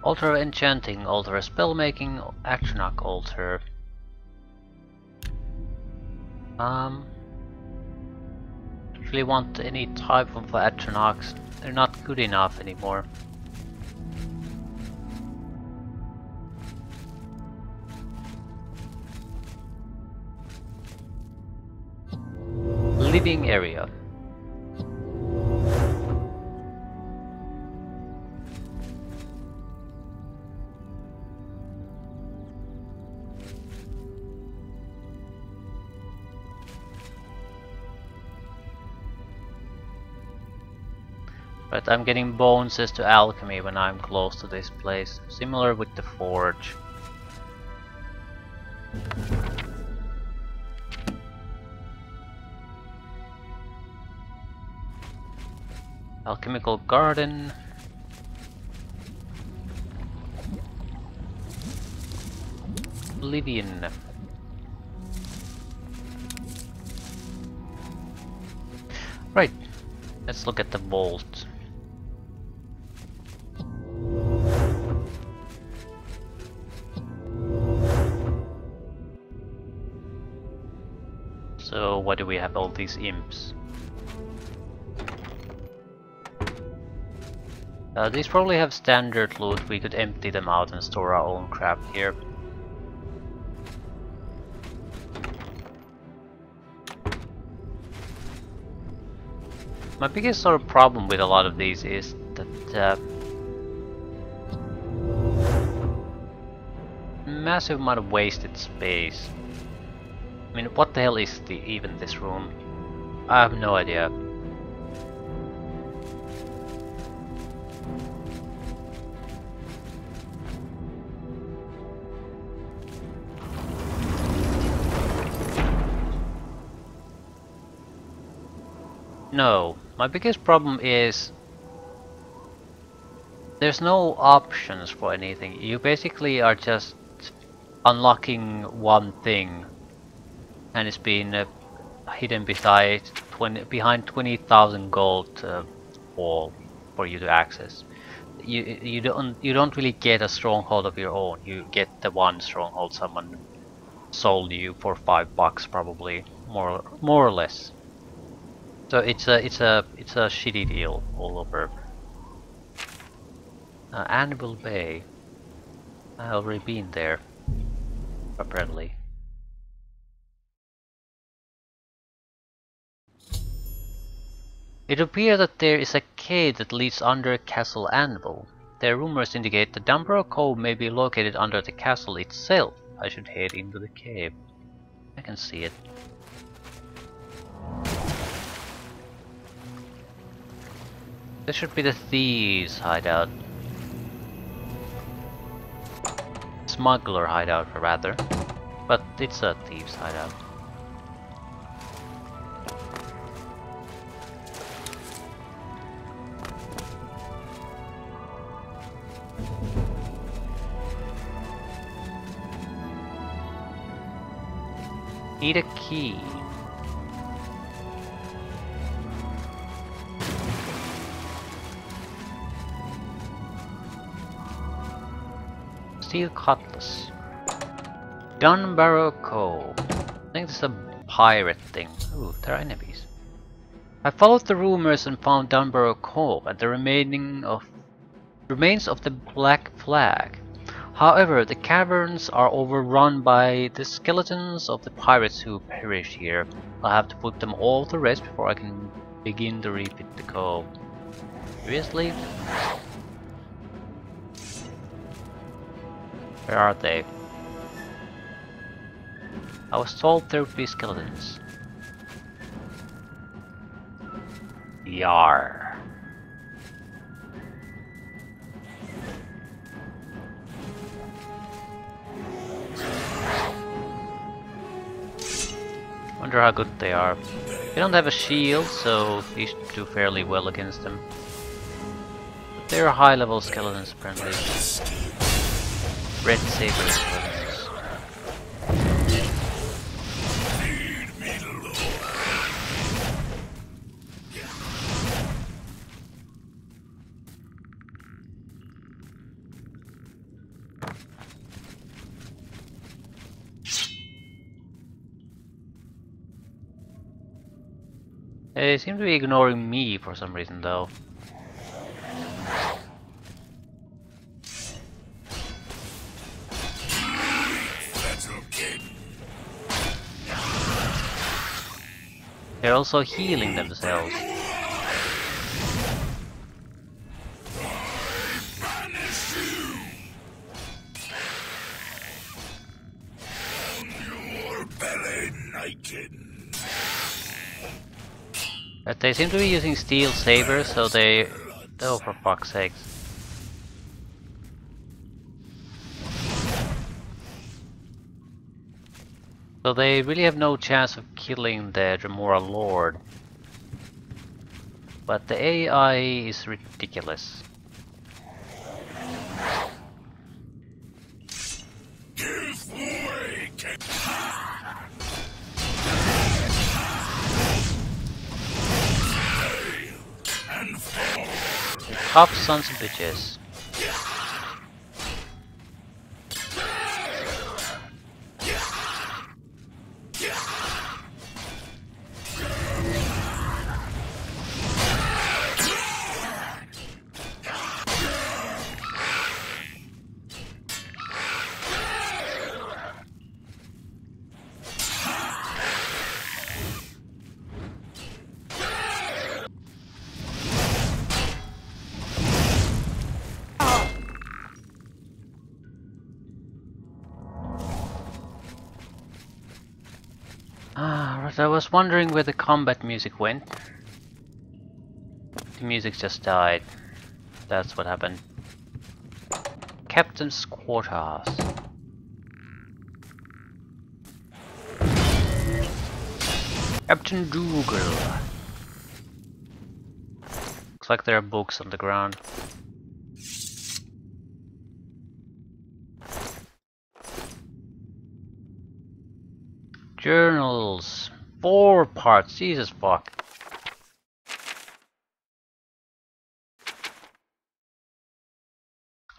Altar enchanting, altar spellmaking, Atronach altar. Don't really want any type of Atronachs. They're not good enough anymore. Living area. But I'm getting bonuses to alchemy when I'm close to this place. Similar with the forge. Alchemical garden. Oblivion. Right, let's look at the vault. So why do we have all these imps? These probably have standard loot. We could empty them out and store our own crap here. My biggest sort of problem with a lot of these is that massive amount of wasted space. I mean, what the hell is even this room? I have no idea. No, my biggest problem is there's no options for anything. You basically are just unlocking one thing, and it's been hidden behind 20,000 gold wall for you to access. You don't really get a stronghold of your own. You get the one stronghold someone sold you for $5 probably, more or less. So it's a shitty deal all over. Anvil Bay. I've already been there, apparently. It appears that there is a cave that leads under Castle Anvil. Their rumors indicate the Dumbro Cove may be located under the castle itself. I should head into the cave. I can see it. This should be the thieves' hideout. Smuggler hideout, rather. But it's a thieves' hideout. Need a key. Steel cutlass. Dunbarrow Cove. I think this is a pirate thing. Ooh, there are enemies. I followed the rumors and found Dunbarrow Cove and the remains of the Black Flag. However, the caverns are overrun by the skeletons of the pirates who perished here. I'll have to put them all to rest before I can begin to refit the cove. Seriously? Where are they? I was told there would be skeletons. Yar. Wonder how good they are. They don't have a shield, so these should do fairly well against them. But they're high level skeletons apparently. Red saber skeletons. They seem to be ignoring me for some reason though. They're also healing themselves. But they seem to be using steel sabers, so they Oh, for fuck's sakes. So they really have no chance of killing the Dremora Lord. But the AI is ridiculous. Give way, and fall. Tough sons of bitches. Right, I was wondering where the combat music went. The music just died. That's what happened. Captain's quarters. Captain Dougal. Looks like there are books on the ground. Journals. 4 parts. Jesus fuck.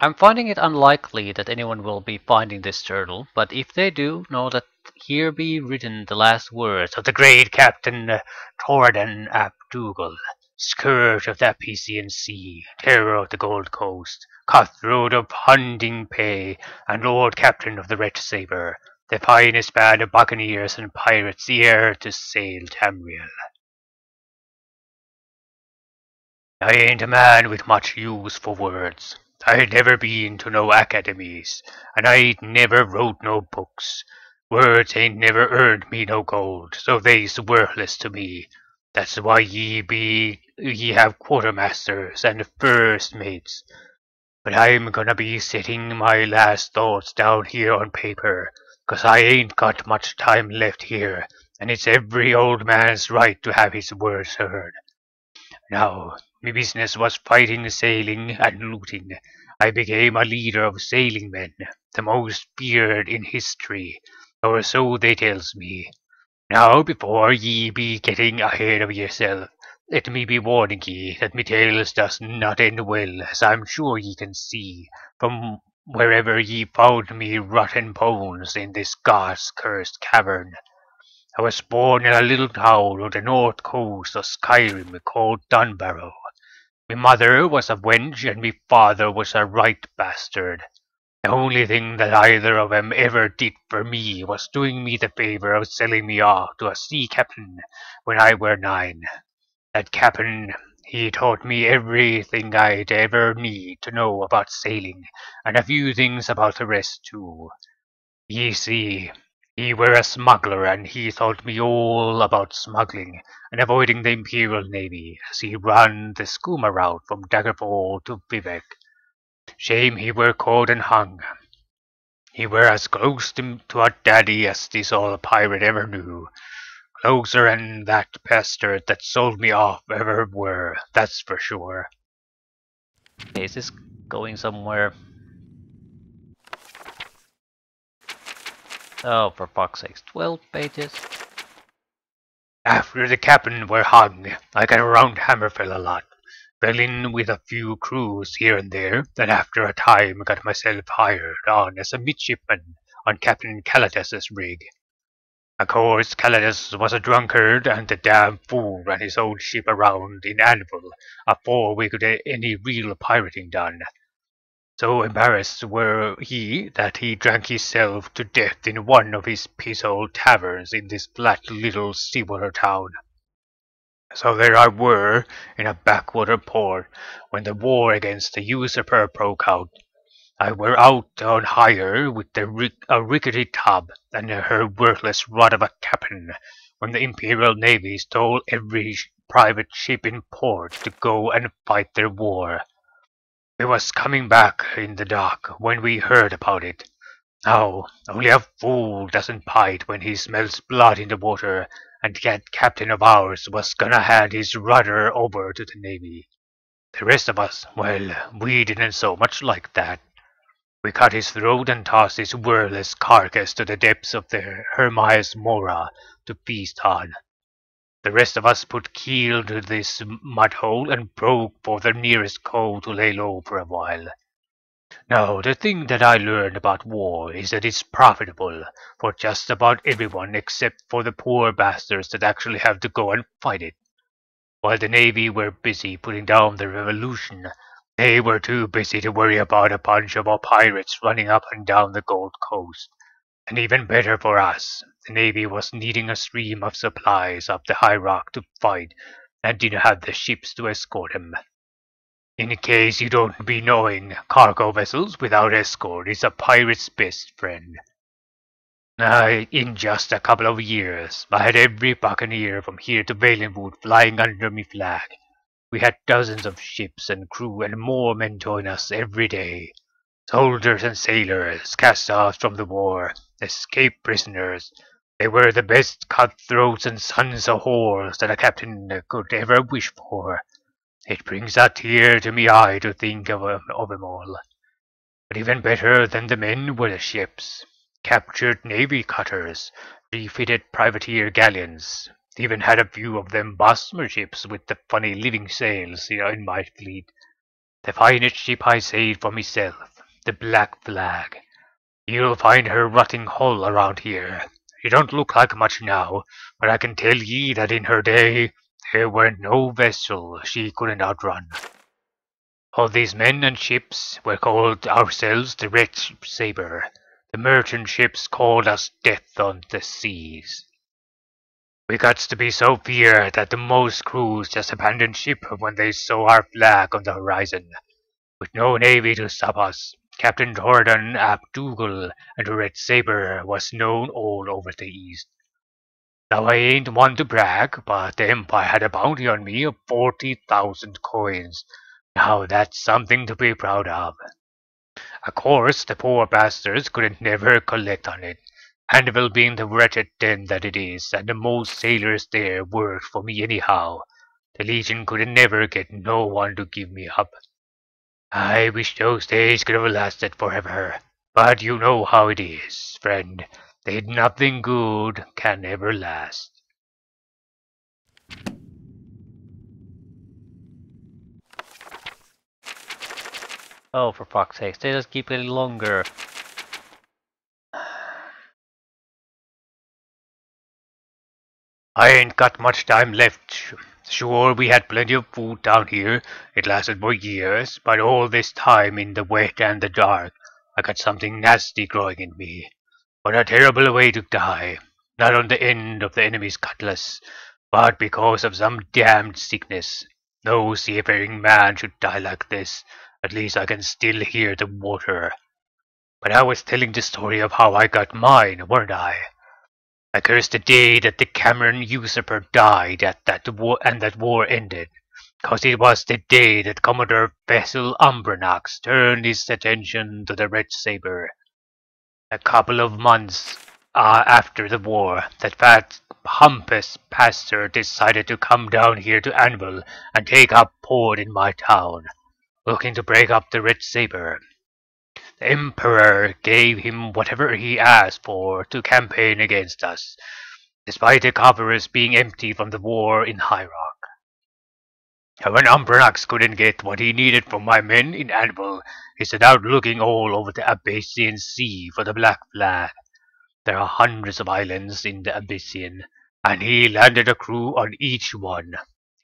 I'm finding it unlikely that anyone will be finding this journal, but if they do, know that here be written the last words of the great Captain Tordan ap Dougal, scourge of the Apician Sea, terror of the Gold Coast, cutthroat of hunting pay, and Lord Captain of the Red Sabre, the finest band of buccaneers and pirates e'er to sail Tamriel. I ain't a man with much use for words. I ain't never been to no academies, and I ain't never wrote no books. Words ain't never earned me no gold, so they's worthless to me. That's why ye have quartermasters and first mates. But I'm gonna be setting my last thoughts down here on paper, 'cause I ain't got much time left here, and it's every old man's right to have his words heard. Now, my business was fighting, sailing, and looting. I became a leader of sailing men, the most feared in history, or so they tells me. Now, before ye be getting ahead of yourself, let me be warning ye that me tales does not end well, as I'm sure ye can see, from wherever ye found me rotten bones in this gas-cursed cavern. I was born in a little town on the north coast of Skyrim called Dunbarrow. Me mother was a wench and me father was a right bastard. The only thing that either of 'em ever did for me was doing me the favour of selling me off to a sea captain when I were 9. That captain, he taught me everything I'd ever need to know about sailing, and a few things about the rest too. Ye see, he were a smuggler, and he taught me all about smuggling and avoiding the Imperial Navy, as he ran the schooner route from Daggerfall to Vivek. Shame he were caught and hung. He were as close to a daddy as this old pirate ever knew. Closer than that bastard that sold me off ever were, that's for sure. Okay, is this going somewhere? Oh, for fuck's sakes, 12 pages? After the captain were hung, I got around Hammerfell a lot. Fell in with a few crews here and there, and after a time got myself hired on as a midshipman on Captain Caladas' rig. Of course, Caladas was a drunkard, and the damn fool ran his old ship around in Anvil afore we could get any real pirating done. So embarrassed were he that he drank himself to death in one of his piss-hole taverns in this flat little seawater town. So there I were, in a backwater port, when the war against the usurper broke out. I were out on hire with a rickety tub and her worthless rod of a captain, when the Imperial Navy stole every private ship in port to go and fight their war. We was coming back in the dark when we heard about it. Now, only a fool doesn't bite when he smells blood in the water, and that captain of ours was gonna hand his rudder over to the Navy. The rest of us, well, we didn't so much like that. We cut his throat and tossed his worthless carcass to the depths of the Hermaeus Mora to feast on. The rest of us put keel to this mud hole and broke for the nearest cove to lay low for a while. Now, the thing that I learned about war is that it's profitable for just about everyone except for the poor bastards that actually have to go and fight it. While the Navy were busy putting down the revolution, they were too busy to worry about a bunch of pirates running up and down the Gold Coast. And even better for us, the Navy was needing a stream of supplies up the high rock to fight, and didn't have the ships to escort them. In case you don't be knowing, cargo vessels without escort is a pirate's best friend. In just a couple of years, I had every buccaneer from here to Valenwood flying under me flag. We had dozens of ships and crew and more men join us every day. Soldiers and sailors, cast-offs from the war, escaped prisoners. They were the best cutthroats and sons of whores that a captain could ever wish for. It brings a tear to me eye to think of 'em all. But even better than the men were the ships. Captured navy cutters, refitted privateer galleons. Even had a few of them Bosmer ships with the funny living sails in my fleet. The finest ship I saved for myself, the Black Flag. You'll find her rotting hull around here. She don't look like much now, but I can tell ye that in her day there were no vessel she couldn't outrun. All these men and ships were called ourselves the Red Saber. The merchant ships called us Death on the Seas. We got to be so feared that the most crews just abandoned ship when they saw our flag on the horizon. With no navy to stop us, Captain Jordan ap Dougal and the Red Saber was known all over the East. Now I ain't one to brag, but the Empire had a bounty on me of 40,000 coins. Now that's something to be proud of. Of course, the poor bastards couldn't never collect on it. Hannibal being the wretched den that it is, and the most sailors there worked for me anyhow. The Legion couldn't never get no one to give me up. I wish those days could have lasted forever. But you know how it is, friend. That nothing good can ever last. Oh, for fuck's sake, they just keep getting longer. I ain't got much time left. Sure, we had plenty of food down here. It lasted for years, but all this time in the wet and the dark, I got something nasty growing in me. What a terrible way to die. Not on the end of the enemy's cutlass, but because of some damned sickness. No seafaring man should die like this. At least I can still hear the water. But I was telling the story of how I got mine, weren't I? I cursed the day that the Cameron usurper died that war ended, 'cause it was the day that Commodore Vessel Umbranax turned his attention to the Red Saber. A couple of months after the war, that fat pompous pastor decided to come down here to Anvil and take up port in my town, looking to break up the Red Saber. The Emperor gave him whatever he asked for to campaign against us, despite the coffers being empty from the war in High Rock. And when Umbranax couldn't get what he needed from my men in Anvil, he set out looking all over the Abyssian Sea for the Black Flag. There are hundreds of islands in the Abyssian, and he landed a crew on each one.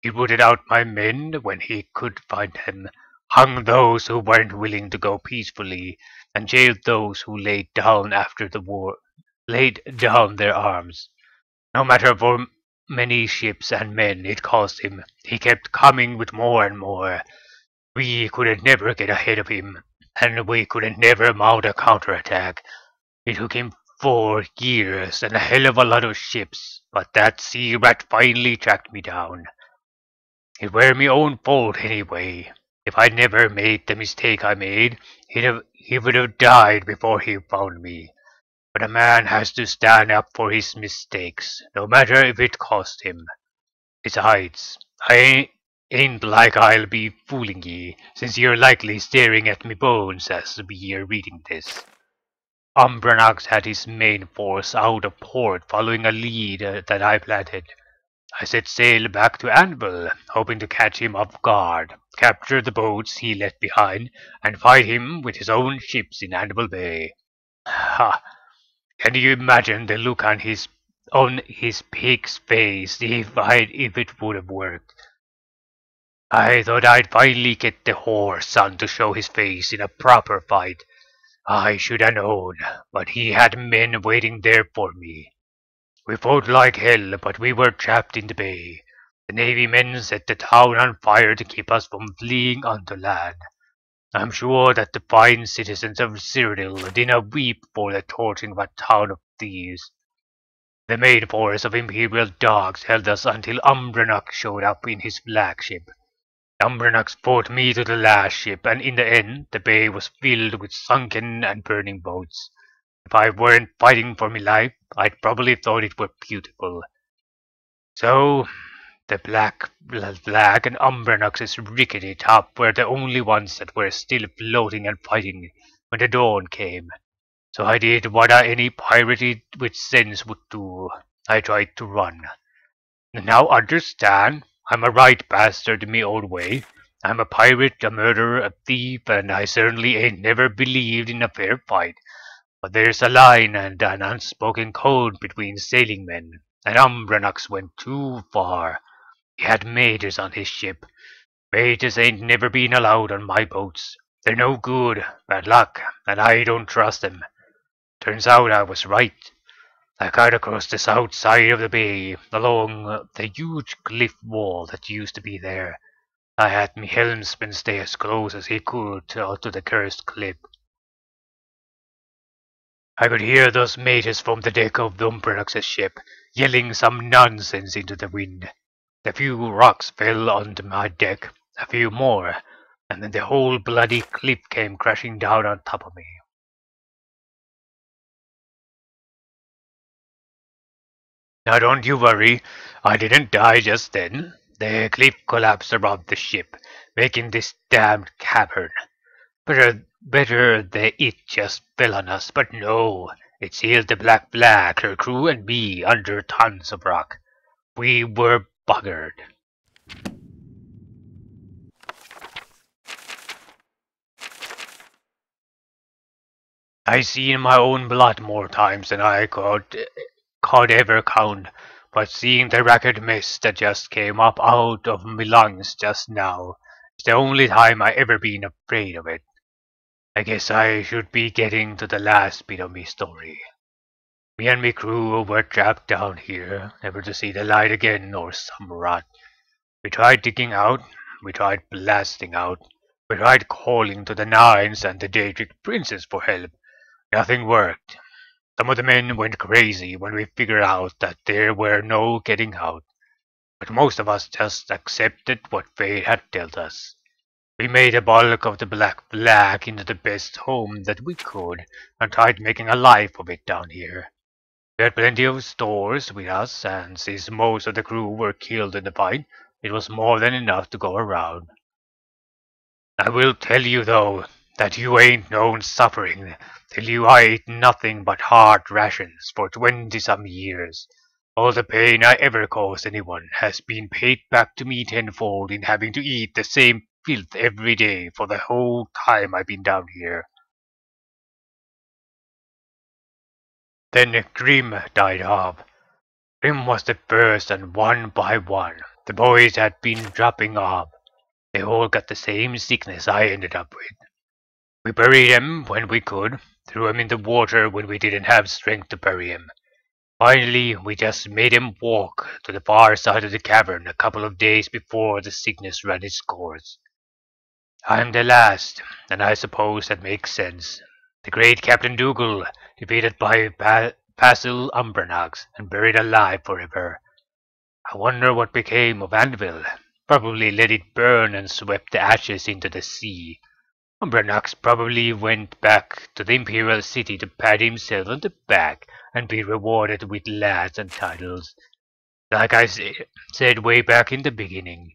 He rooted out my men when he could find them, hung those who weren't willing to go peacefully, and jailed those who laid down after the war, laid down their arms. No matter for many ships and men it cost him, he kept coming with more and more. We couldn't never get ahead of him, and we couldn't never mount a counterattack. It took him 4 years and a hell of a lot of ships, but that sea rat finally tracked me down. It were me own fault anyway. If I'd never made the mistake I made, he would have died before he found me. But a man has to stand up for his mistakes, no matter if it cost him. Besides, I ain't like I'll be fooling ye, since you're likely staring at me bones as we're reading this. Umbranax had his main force out of port following a lead that I planted. I set sail back to Anvil, hoping to catch him off guard, capture the boats he left behind, and fight him with his own ships in Anvil Bay. Ha! Can you imagine the look on his pig's face if it would have worked? I thought I'd finally get the whore son to show his face in a proper fight. I should have known, but he had men waiting there for me. We fought like hell, but we were trapped in the bay. The Navy men set the town on fire to keep us from fleeing onto land. I'm sure that the fine citizens of Cyrodiil didn't weep for the torching of a town of thieves. The main force of Imperial dogs held us until Umbranax showed up in his flagship. Umbranax fought me to the last ship, and in the end, the bay was filled with sunken and burning boats. If I weren't fighting for my life, I'd probably thought it were beautiful. So, the Black Flag and Umbranax's rickety top were the only ones that were still floating and fighting when the dawn came. So I did what any pirate with sense would do. I tried to run. Now understand, I'm a right bastard in me old way. I'm a pirate, a murderer, a thief, and I certainly ain't never believed in a fair fight. But there's a line and an unspoken code between sailing men, and Umbranax went too far. He had mages on his ship. Mages ain't never been allowed on my boats. They're no good, bad luck, and I don't trust them. Turns out I was right. I got across the south side of the bay, along the huge cliff wall that used to be there. I had me helmsman stay as close as he could to the cursed cliff. I could hear those mages from the deck of Umbranax's ship yelling some nonsense into the wind. A few rocks fell onto my deck, a few more, and then the whole bloody cliff came crashing down on top of me. Now don't you worry, I didn't die just then. The cliff collapsed around the ship, making this damned cavern. Better that it just fell on us, but no, it sealed the Black Flag, her crew and me under tons of rock. We were buggered. I seen my own blood more times than I could ever count, but seeing the ragged mist that just came up out of my lungs just now is the only time I ever been afraid of it. I guess I should be getting to the last bit of me story. Me and me crew were trapped down here, never to see the light again or some rot. We tried digging out, we tried blasting out, we tried calling to the Nines and the Daedric Princess for help. Nothing worked. Some of the men went crazy when we figured out that there were no getting out, but most of us just accepted what fate had dealt us. We made a bulk of the Black Flag into the best home that we could and tried making a life of it down here. We had plenty of stores with us, and since most of the crew were killed in the fight, it was more than enough to go around. I will tell you, though, that you ain't known suffering till you ate nothing but hard rations for 20-some years. All the pain I ever caused anyone has been paid back to me tenfold in having to eat the same filth every day for the whole time I've been down here. Then Grim died off. Grim was the first, and one by one, the boys had been dropping off. They all got the same sickness I ended up with. We buried him when we could, threw him in the water when we didn't have strength to bury him. Finally, we just made him walk to the far side of the cavern a couple of days before the sickness ran its course. I'm the last, and I suppose that makes sense. The great Captain Dougal, defeated by Basil Umbernax and buried alive forever. I wonder what became of Anvil. Probably let it burn and swept the ashes into the sea. Umbernax probably went back to the Imperial City to pat himself on the back and be rewarded with lands and titles. Like I said way back in the beginning,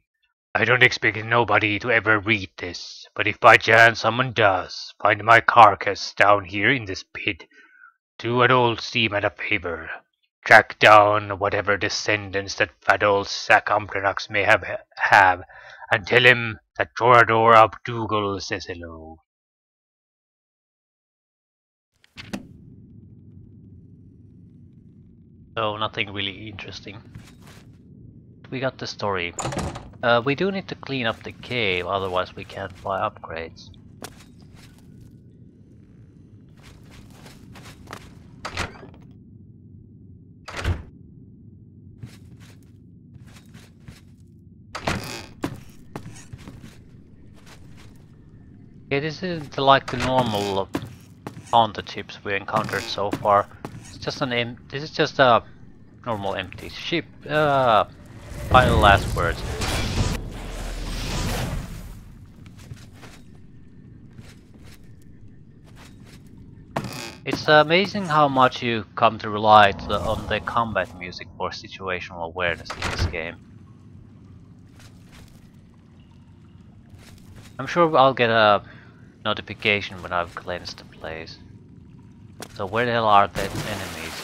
I don't expect nobody to ever read this, but if by chance someone does find my carcass down here in this pit, do an old seaman a favor. Track down whatever descendants that fat old sack Umbernax may have, and tell him that Torador of Dougal says hello. So nothing really interesting. We got the story. We do need to clean up the cave, otherwise we can't buy upgrades. Okay, this isn't like the normal haunted ships we encountered so far. It's just this is just a normal empty ship. Final last words. It's amazing how much you come to rely on the combat music for situational awareness in this game. I'm sure I'll get a notification when I've cleansed the place. So where the hell are the enemies?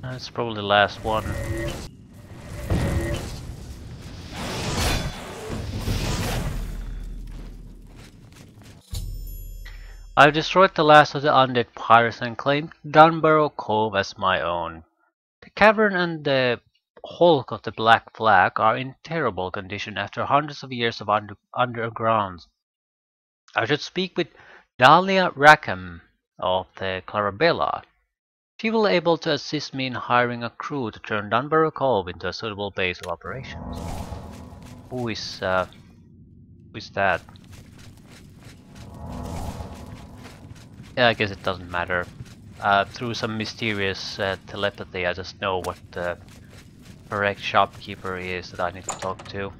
That's probably the last one. I've destroyed the last of the undead pirates and claimed Dunbarrow Cove as my own. The cavern and the hulk of the Black Flag are in terrible condition after hundreds of years of underground. I should speak with Dahlia Rackham of the Clarabella. She will be able to assist me in hiring a crew to turn Dunbarrow Cove into a suitable base of operations. Who is that? Yeah, I guess it doesn't matter. Through some mysterious telepathy, I just know what the correct shopkeeper is that I need to talk to.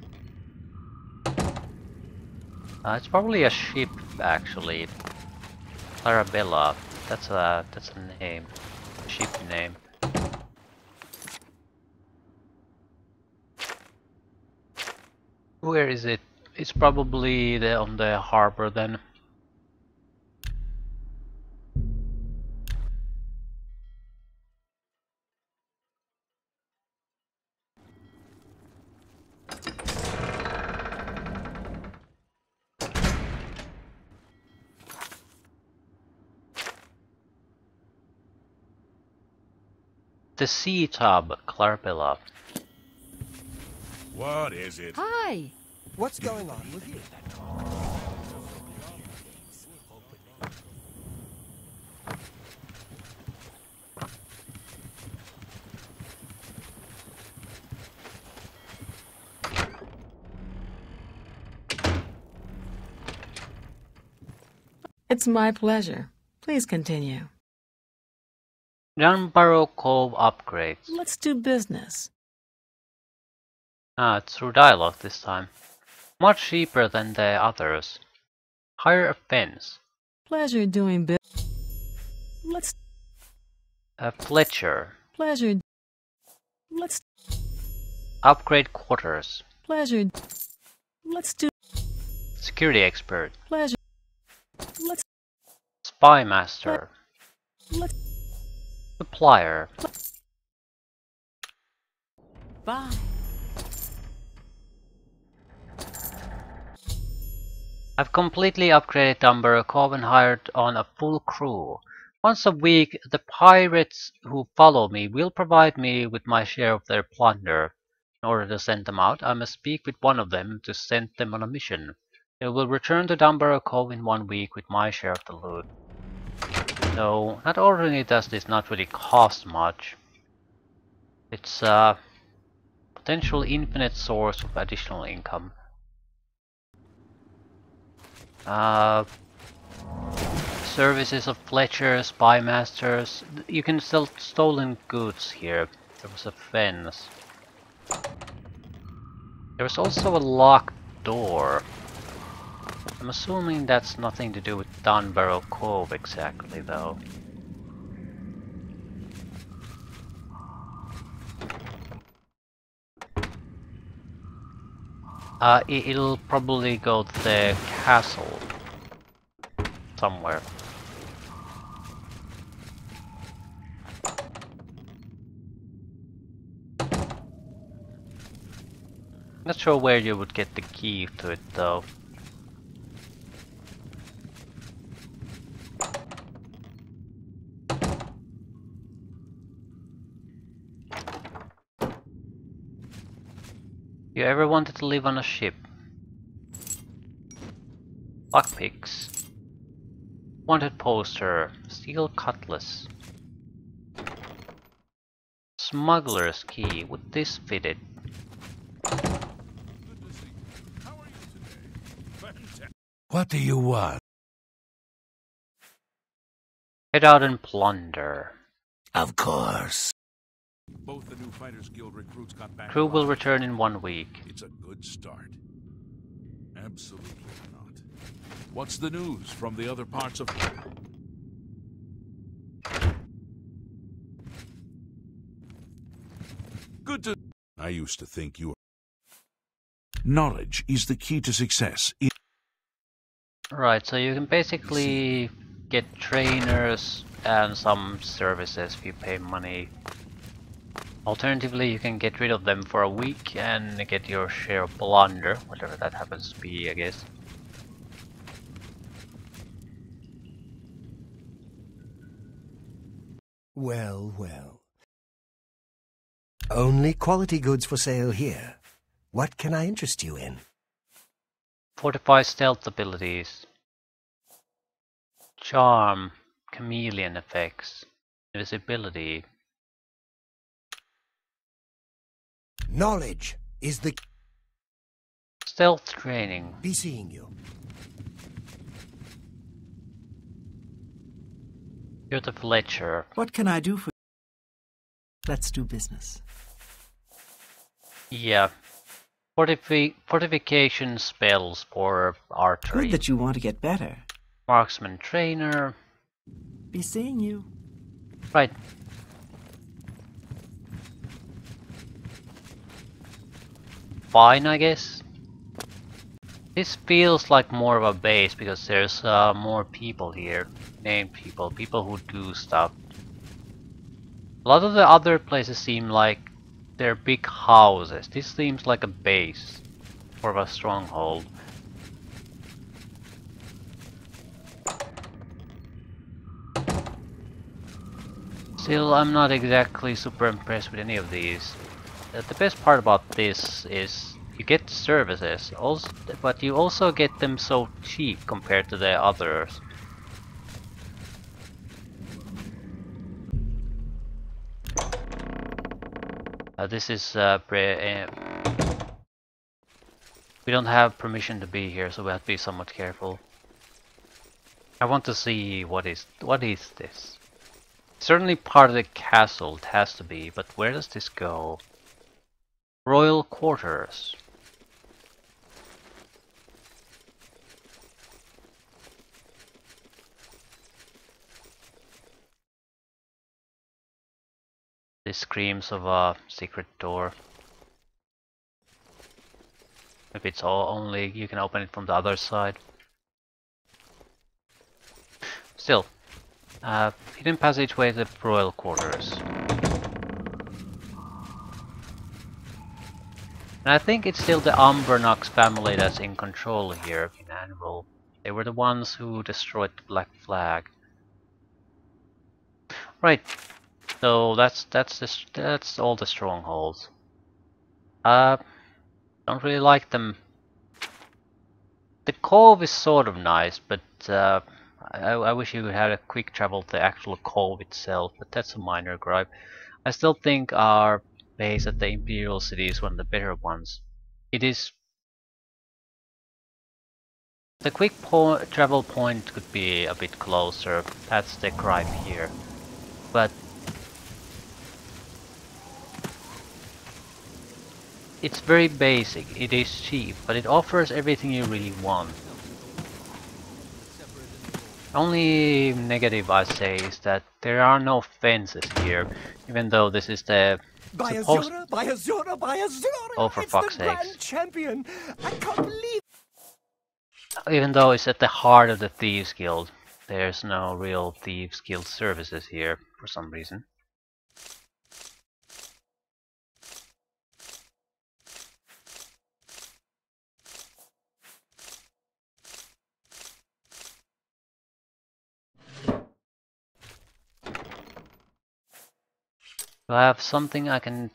It's probably a ship, actually. Clarabella. That's a name. A ship name. Where is it? It's probably on the harbor then. The Sea Tub, Clarabella. What is it? Hi. What's going on with you? It's my pleasure. Please continue. Dunbarrow Cove upgrades. Let's do business. It's through dialogue this time. Much cheaper than the others. Higher offense. Pleasure doing business. Let's. Fletcher. Pleasure. Let's. Upgrade quarters. Pleasure. Let's do. Security expert. Pleasure. Let's. Spy master. Let's. Supplier. Bye. I've completely upgraded Dumber Cove and hired on a full crew. Once a week, the pirates who follow me will provide me with my share of their plunder. In order to send them out, I must speak with one of them to send them on a mission. They will return to Dumber Cove in 1 week with my share of the loot. So, not only does this not really cost much, it's a potential infinite source of additional income. Services of Fletchers, Spymasters. You can sell stolen goods here. There was a fence. There's also a locked door. I'm assuming that's nothing to do with Dunbarrow Cove exactly, though. It'll probably go to the castle somewhere. Not sure where you would get the key to it though. You ever wanted to live on a ship? Lockpicks. Wanted poster. Steel cutlass. Smuggler's key. Would this fit it? What do you want? Head out and plunder. Of course. Both the new Fighters Guild recruits got back. Crew will alive. return in 1 week. It's a good start. Absolutely not. What's the news from the other parts of... Good to... I used to think you... Knowledge is the key to success. Right, so you can basically get trainers and some services if you pay money. Alternatively, you can get rid of them for a week and get your share of plunder, whatever that happens to be, I guess. Well, well. Only quality goods for sale here. What can I interest you in? Fortify stealth abilities. Charm, chameleon effects, invisibility. Knowledge is the... Stealth training. Be seeing you. You're the Fletcher. What can I do for you? Let's do business. Yeah. Fortification spells for archery. Good that you want to get better. Marksman trainer. Be seeing you. Right. Fine, I guess. This feels like more of a base because there's more people here. Named people. People who do stuff. A lot of the other places seem like they're big houses. This seems like a base. Or a stronghold. Still, I'm not exactly super impressed with any of these. The best part about this is you get services, also, but you also get them so cheap compared to the others. This is we don't have permission to be here, so we have to be somewhat careful. I want to see what is this? Certainly part of the castle, it has to be, but where does this go? Royal quarters. This screams of a secret door. If it's all only you can open it from the other side. Still, hidden passageway to the royal quarters. And I think it's still the Umbernox family that's in control here. Anvil. They were the ones who destroyed the Black Flag. Right. So that's all the strongholds. Don't really like them. The cove is sort of nice, but I wish you had a quick travel to the actual cove itself, but that's a minor gripe. I still think our base at the Imperial City is one of the better ones. It is. The quick travel point could be a bit closer, that's the gripe here. But it's very basic, it is cheap, but it offers everything you really want. Only negative I say is that there are no fences here, even though this is the supposed... By Azura! Oh, for fuck's sakes. Grand champion! I can't believe... Even though it's at the heart of the Thieves Guild, there's no real Thieves Guild services here, for some reason. Do I have something I can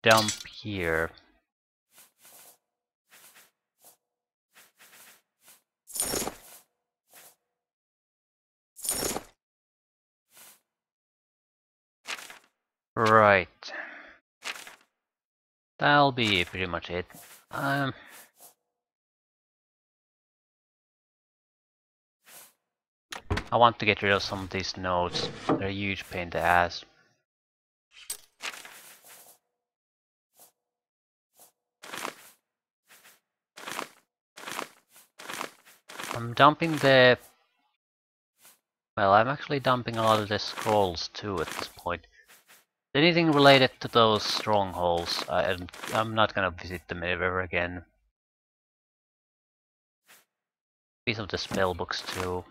dump here? Right. That'll be pretty much it. I want to get rid of some of these nodes. They're a huge pain in the ass. I'm dumping the... Well, I'm actually dumping a lot of the scrolls too at this point. Anything related to those strongholds, I'm not gonna visit them ever again. Piece of the spell books too.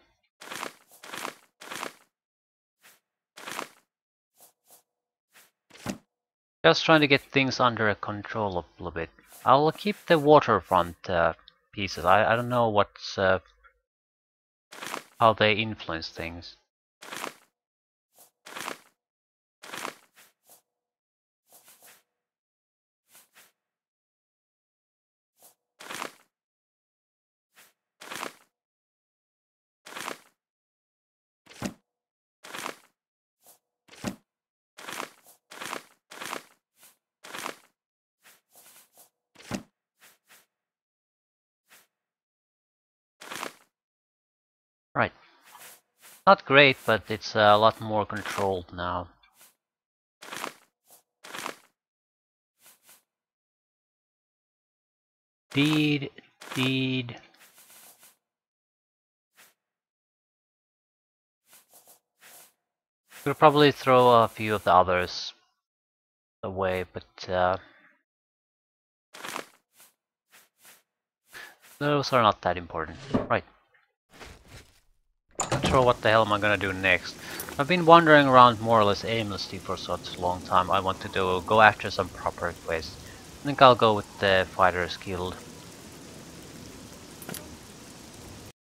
Just trying to get things under control a little bit. I'll keep the waterfront pieces. I don't know what's how they influence things. Right. Not great, but it's a lot more controlled now. Deed. We'll probably throw a few of the others away, but those are not that important. Right. Not sure what the hell am I gonna do next. I've been wandering around more or less aimlessly for such a long time. I want to go after some proper quests. I think I'll go with the Fighters Guild.